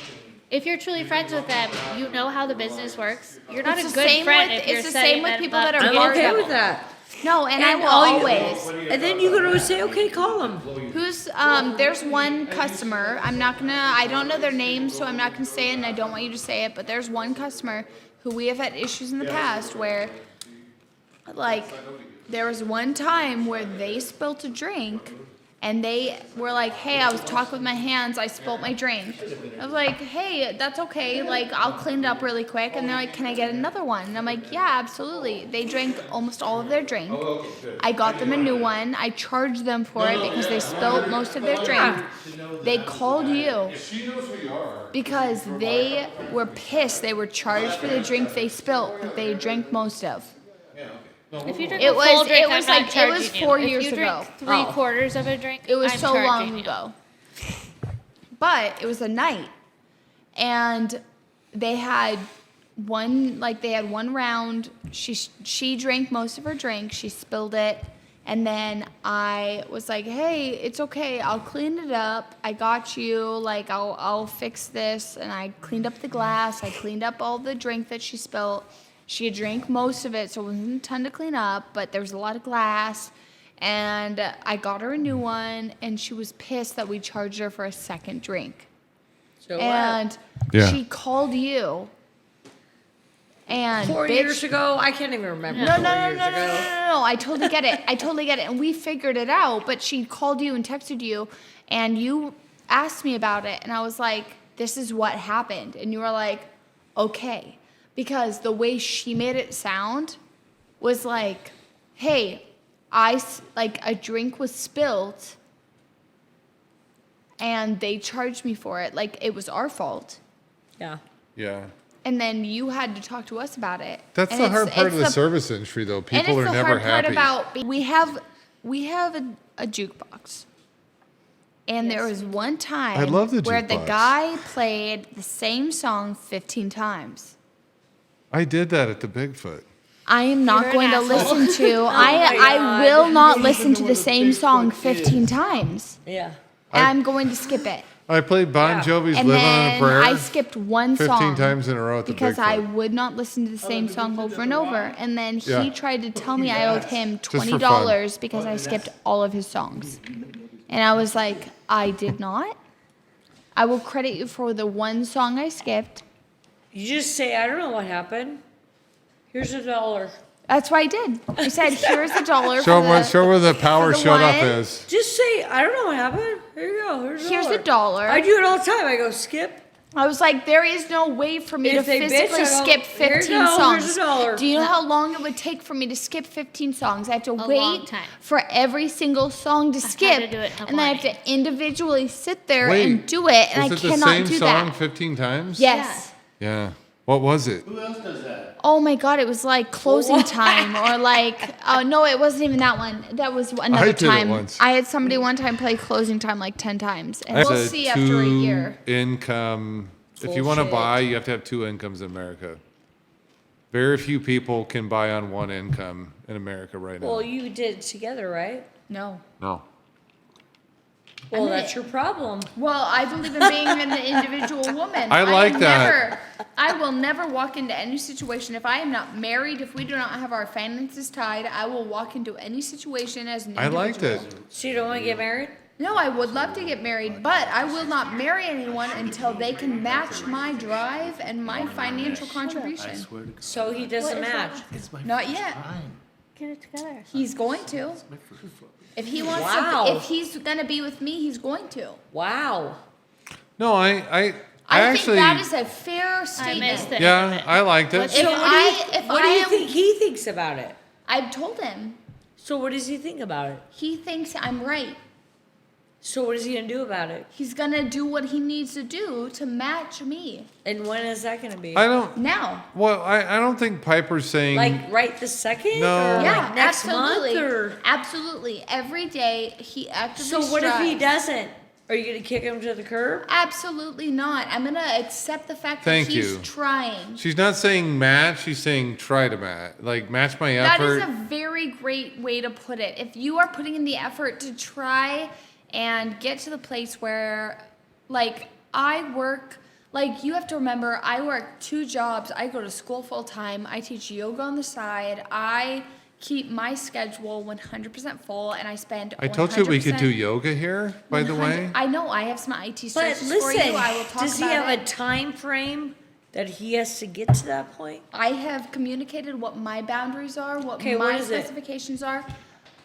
If you're truly friends with them, you know how the business works. You're not It's a the good same friend with- if you're it's the setting same with them people up that to are get in I'm okay trouble. with that. No, and I will all you- always. And then you can always say, okay, call them. Who's there's one customer. I don't know their name, so I'm not gonna say it, and I don't want you to say it. But there's one customer who we have had issues in the past where, like, there was one time where they spilt a drink, and they were like, "Hey, I was talking with my hands. I spilt my drink." I was like, "Hey, that's okay. Like, I'll clean it up really quick." And they're like, "Can I get another one?" And I'm like, "Yeah, absolutely." They drank almost all of their drink. I got them a new one. I charged them for it because they spilled most of their drink. They called you because they were pissed. They were charged for the drink they spilt that they drank most of. If you drink It a full was- drink, it was I'm not like- it charging was you. 4 If years you drink ago. three-quarters of a drink, It was I'm so charging long you. ago. But it was a night. And they had one round. She drank most of her drink. She spilled it. And then I was like, "Hey, it's okay. I'll clean it up. I got you. Like, I'll fix this." And I cleaned up the glass. I cleaned up all the drink that she spilled. She had drank most of it, so it wasn't a ton to clean up, but there was a lot of glass. And I got her a new one, and she was pissed that we charged her for a second drink. So what? And Yeah. she called you. And 4 bitch, years ago, I can't even remember. no, 4 no, no, years no, no, ago. no, no, no. I totally get it. I totally get it. And we figured it out. But she called you and texted you, and you asked me about it. And I was like, "This is what happened." And you were like, "Okay." Because the way she made it sound was like, "Hey, like a drink was spilled, and they charged me for it. Like it was our fault." Yeah. Yeah. And then you had to talk to us about it. That's And the it's- hard part of it's the service industry, though. And People it's are the never hard part happy. about we have a jukebox, and there was one time I love the where the jukebox. guy played the same song 15 times. I did that at the Bigfoot. I am not You're going an to asshole. listen to. my I God. will not listen to the same song 15 times. Yeah. And I'm going to skip it. I played Bon Yeah. Jovi's And "Living on a then Prayer" I skipped one 15 song times in a row at the because Bigfoot. I would not listen to the same song over and over. And then he Yeah. tried to tell me I owed him for fun. $20 because I skipped all of his songs. And I was like, "I did not. I will credit you for the one song I skipped." You just say, I don't know what happened. Here's $1. That's what I did. I said, "Here's $1 Show for where, the, show where the power the shut up one. is. Just say, I don't know what happened. Here you go. Here's Here's $1. $1. I do it all the time. I go, skip. I was like, there is no way for me If to they bitch, physically I go, skip "Here you 15 go, songs. here's $1." Do you know how long it would take for me to skip 15 songs? I have to long wait time. for every single song to had skip, to do it in the and then I have to morning. individually sit there Wait, and do it, and Was I it the cannot same do song that. 15 times? Yes. Yeah. What was it? Who else does that? Oh my God, it was like closing time or like, oh no, it wasn't even that one. That was another did it time. once. I had somebody one time play closing time like 10 times. And It's we'll a see after a year. Income. If you want to Bullshit. buy, you have to have 2 incomes in America. Very few people can buy on 1 income in America right now. Well, you did it together, right? No. No. Well, mean- that's your problem. Well, I believe in being an individual woman. I like that. I will never walk into any situation. If I am not married, if we do not have our finances tied, I will walk into any situation as an I individual. liked it. So you don't want to get married? No, I would love to get married, but I will not marry anyone until they can match my drive and my financial contribution. Swear to God. So he doesn't What is match. It's my Not first yet. time. Get it together. He's going to. My first one. If he wants Wow. to, if he's gonna be with me, he's going to. Wow. No, I I actually. think that is a fair I statement. missed it. Yeah, I liked it. If So what do you am, think he thinks about it? I've told him. So what does he think about it? He thinks I'm right. So what is he gonna do about it? He's gonna do what he needs to do to match me. And when is that gonna be? I don't. Now. Well, I don't think Piper's saying. Like right this second? No. Or Yeah, like next absolutely. month? Or Absolutely. Every day he actively so what if he strives. doesn't? Are you gonna kick him to the curb? Absolutely not. I'm gonna accept the fact Thank that he's you. trying. She's not saying match. She's saying try to match. Like match my That effort. is a very great way to put it. If you are putting in the effort to try and get to the place where, like, I work, like, you have to remember, I work 2 jobs. I go to school full time. I teach yoga on the side. I keep my schedule 100% full, and I spend. I told you we could do 100% yoga here. By the 100 way. I know I have some IT But searches for listen, you. I will talk does he about have it. a time frame that he has to get to that point? I have communicated what my boundaries are, what Okay, what my is it? specifications are.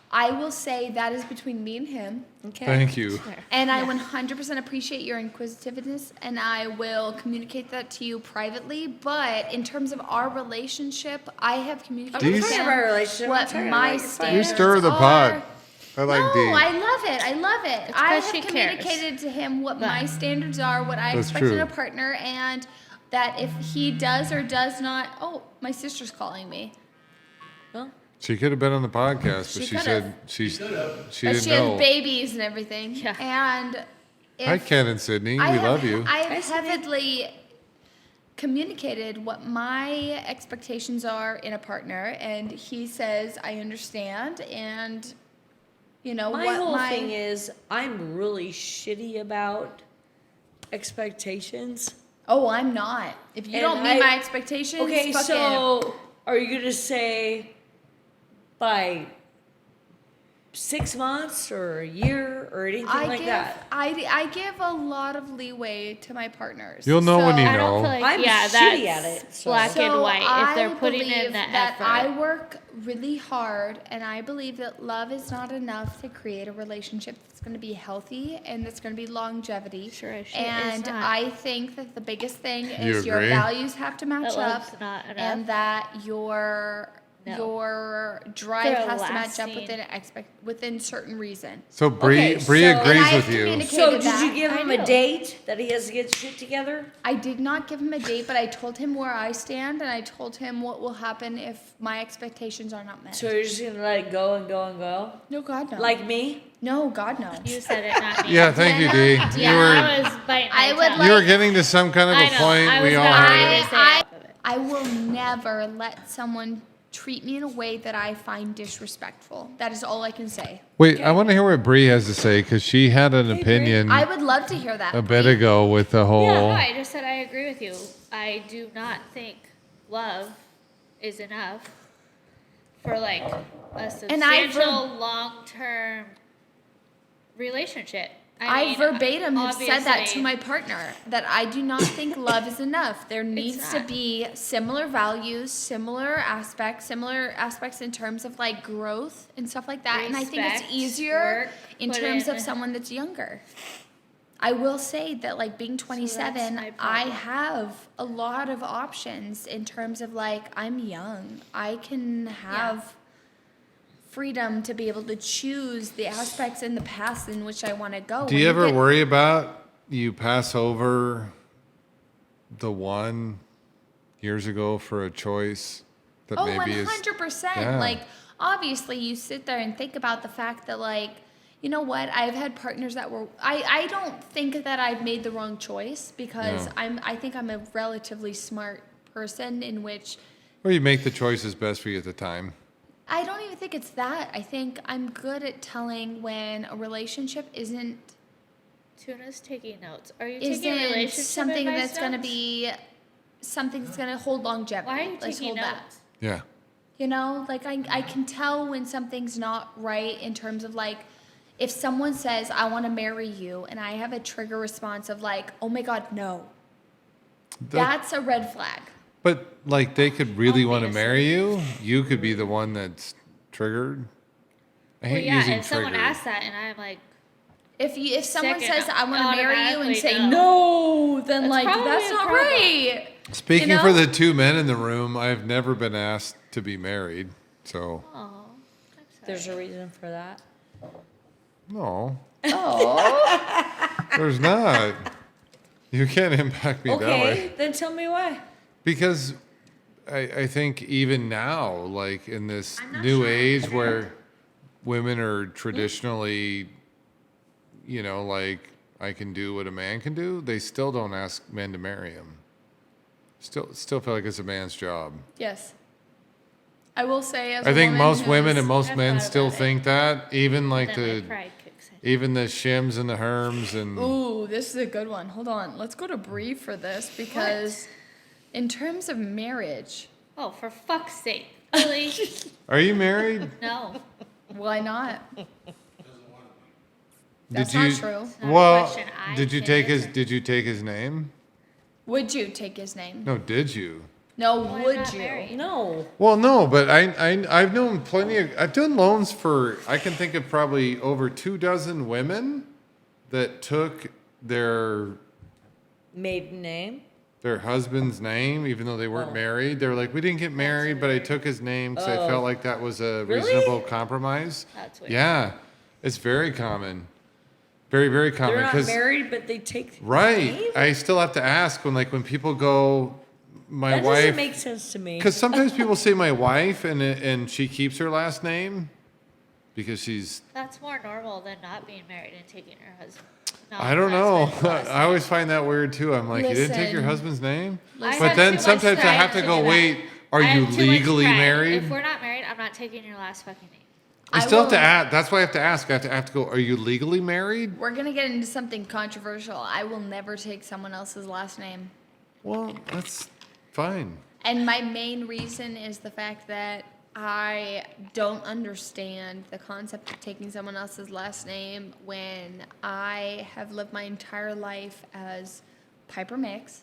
I will say that is between me and him. Okay. Thank you. And I 100% appreciate your inquisitiveness, and I will communicate that to you privately. But in terms of our relationship, I have communicated I'm with not talking him about our relationship, I'm what talking my about your standards You stir the pot. are. I like No, D. I love it. I love it. I 'cause have she cares. communicated to him what But- my standards are, what I That's expect in true. a partner, and that if he does or does not. Oh, my sister's calling me. Well, She could have been on the podcast, but She she could've. said she But didn't she know. has babies and everything. Yeah. And if Hi, Ken and Sydney. We love you. I Hi, have Sydney. heavily communicated what my expectations are in a partner, and he says I understand, and you know my what whole my thing is I'm really shitty about expectations. oh, I'm not. If you And don't meet my expectations, Okay, fucking, so are you gonna say by 6 months or a year or anything like that? I give a lot of leeway to my partners. You'll know when you I know. don't feel like I'm yeah, shitty that's at it, so- black and white. If they're I putting believe in the that effort, I work really hard, and I believe that love is not enough to create a relationship that's going to be healthy and that's going to be longevity. Sure as shit And it's not. I think that the biggest thing You is your agree? values have to match That up, love's not enough. and that No. your drive For a has to match up lasting- within certain reason. So Bree Okay, Bree so- And agrees I with have you. communicated So did that. you give I him a know. date that he has to get shit together? I did not give him a date, but I told him where I stand, and I told him what will happen if my expectations are not met. So you're just gonna let it go and go and go? No, God, no. Like me? No, God, no. you said it, not me. Yeah, thank you, D. Yeah, You were I was biting my I would tongue. like- you were getting to some kind of I a know, point. I We was all not heard gonna it. say half of it. I will never let someone treat me in a way that I find disrespectful. That is all I can say. Wait, I want to hear what Bree has to say because she had an Bree. opinion I would love to hear that. a bit ago with the whole. Yeah, no, I just said I agree with you. I do not think love is enough for like a And I substantial long-term relationship. I mean, verbatim have said that to obviously- my partner, that I do not think love is enough. There needs to not. be similar values, similar aspects in terms of like growth and stuff like that. And I think it's Respect, easier work, in put terms of in- someone that's younger. I will say that like being 27, my I problem. have a lot of options in terms of like I'm young. I can have freedom to be able to choose the aspects in the past in which I want to go. Do When you ever get- worry about you pass over the one years ago for a choice that Oh, maybe is 100%. Yeah. Like, obviously, you sit there and think about the fact that, like, you know what? I've had partners that were. I don't think that I've made the wrong choice because No. I think I'm a relatively smart person in which or you make the choices best for you at the time. I don't even think it's that. I think I'm good at telling when a relationship isn't Tuna's taking notes. Are you taking isn't relationship something advice that's going to notes? be something that's going to hold longevity. Why are you Let's taking hold that. notes? Yeah. You know, like I can tell when something's not right in terms of like if someone says I want to marry you and I have a trigger response of like, "Oh my god, no." That's a red flag. But like they could really want to Obviously. marry you. You could be the one that's triggered. I Well, hate yeah, using if someone triggered. asks that and I'm like, If someone Second, says I want to marry you and automatically say no. no, then That's like probably that's a not problem. right. Speaking you know? for the two men in the room, I've never been asked to be married. So oh, I'm sorry. There's a reason for that. no, Oh. there's not. You can't impact me that way. Okay, then tell me why. Because I think even now, like in this I'm not new sure. age where women are traditionally, you know, like I can do what a man can do, they still don't ask men to marry them. Still feel like it's a man's job. Yes. I will say as I a think woman most who women is- and most I've men thought still about it. think that, even like then the my pride kicks in. even the shims and the herms and Ooh, this is a good one. Hold on. Let's go to Bree for this because in terms of marriage, Oh, for fuck's sake. Really? are you married? No. why not? Did That's you? not true. Not a Well, question I did you can take his? answer. Did you take his name? Would you take his name? No, did you? No, Why would not you? marry? No. Well, no, but I've known plenty of. I've done loans for. I can think of probably over 24 women that took their Maiden name. husband's name, even though they weren't Oh. married. They were like, we didn't get married, but I took his name because I Oh. felt like that was a Really? reasonable compromise. That's weird. Yeah, it's very common. Very, very common. They're not 'cause- married, but they take his right. name? I still have to ask when people go, my That wife. doesn't make sense to me. Because sometimes people say my wife and she keeps her last name because she's. That's more normal than not being married and taking your husband. I don't know. husband's last I always find that weird too. I'm like, you didn't take your Listen. husband's name? I But have then too much sometimes I pride have to to go, do that. wait, are I you have too much legally pride. married? If we're not married, I'm not taking your last fucking name. I I still have to will- ask. That's why I have to ask. I have to go, are you legally married? We're gonna get into something controversial. I will never take someone else's last name. Well, that's fine. And my main reason is the fact that I don't understand the concept of taking someone else's last name when I have lived my entire life as Piper Mix.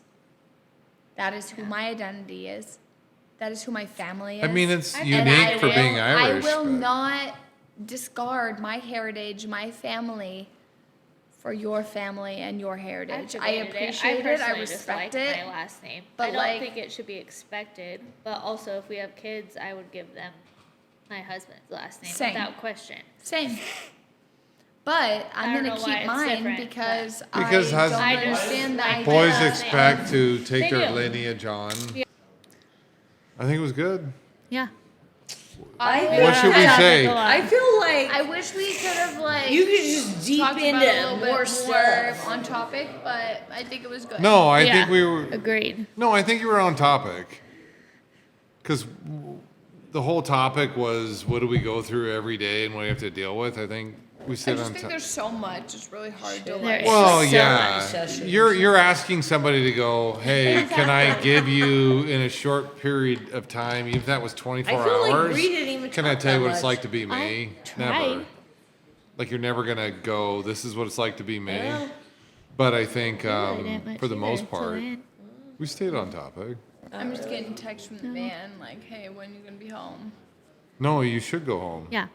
That is who my identity is. That is who my family is. I mean, it's And unique for being Irish. I will but- not discard my heritage, my family, for your family and your heritage. I debated appreciate it. I personally respect dislike it. my last name. but I don't like- think it should be expected. But also, if we have kids, I would give them my husband's last name Same. without question. Same. But I I'm don't gonna know why keep it's mine different, because, Because I don't I just understand the like idea. Boys Yeah. expect to take They their do. lineage on. Yeah. I think it was good. Yeah. What should we say? I feel like I wish we could have like you could just deep talked about into it a little more bit stuff. on topic, but I think it was good. No, I Yeah. think we were. Agreed. No, I think you were on topic. Because the whole topic was what do we go through every day and what do you have to deal with? I think we I said just on think topic. there's so much. It's really hard to There like. is. Well, so yeah, much sessions. you're asking somebody to go. Hey, can I give you in a short period of time, even if that was 24 I feel like hours? Bree didn't even Can I talk tell you that what it's much. like to be me? Never. tried. Like you're never gonna go. This is what it's like to be me. Well, But I think I didn't much for the either most till part, then. we stayed on topic. I'm just getting text from the van like, "Hey, when you gonna be home?" No, you should go home. Yeah.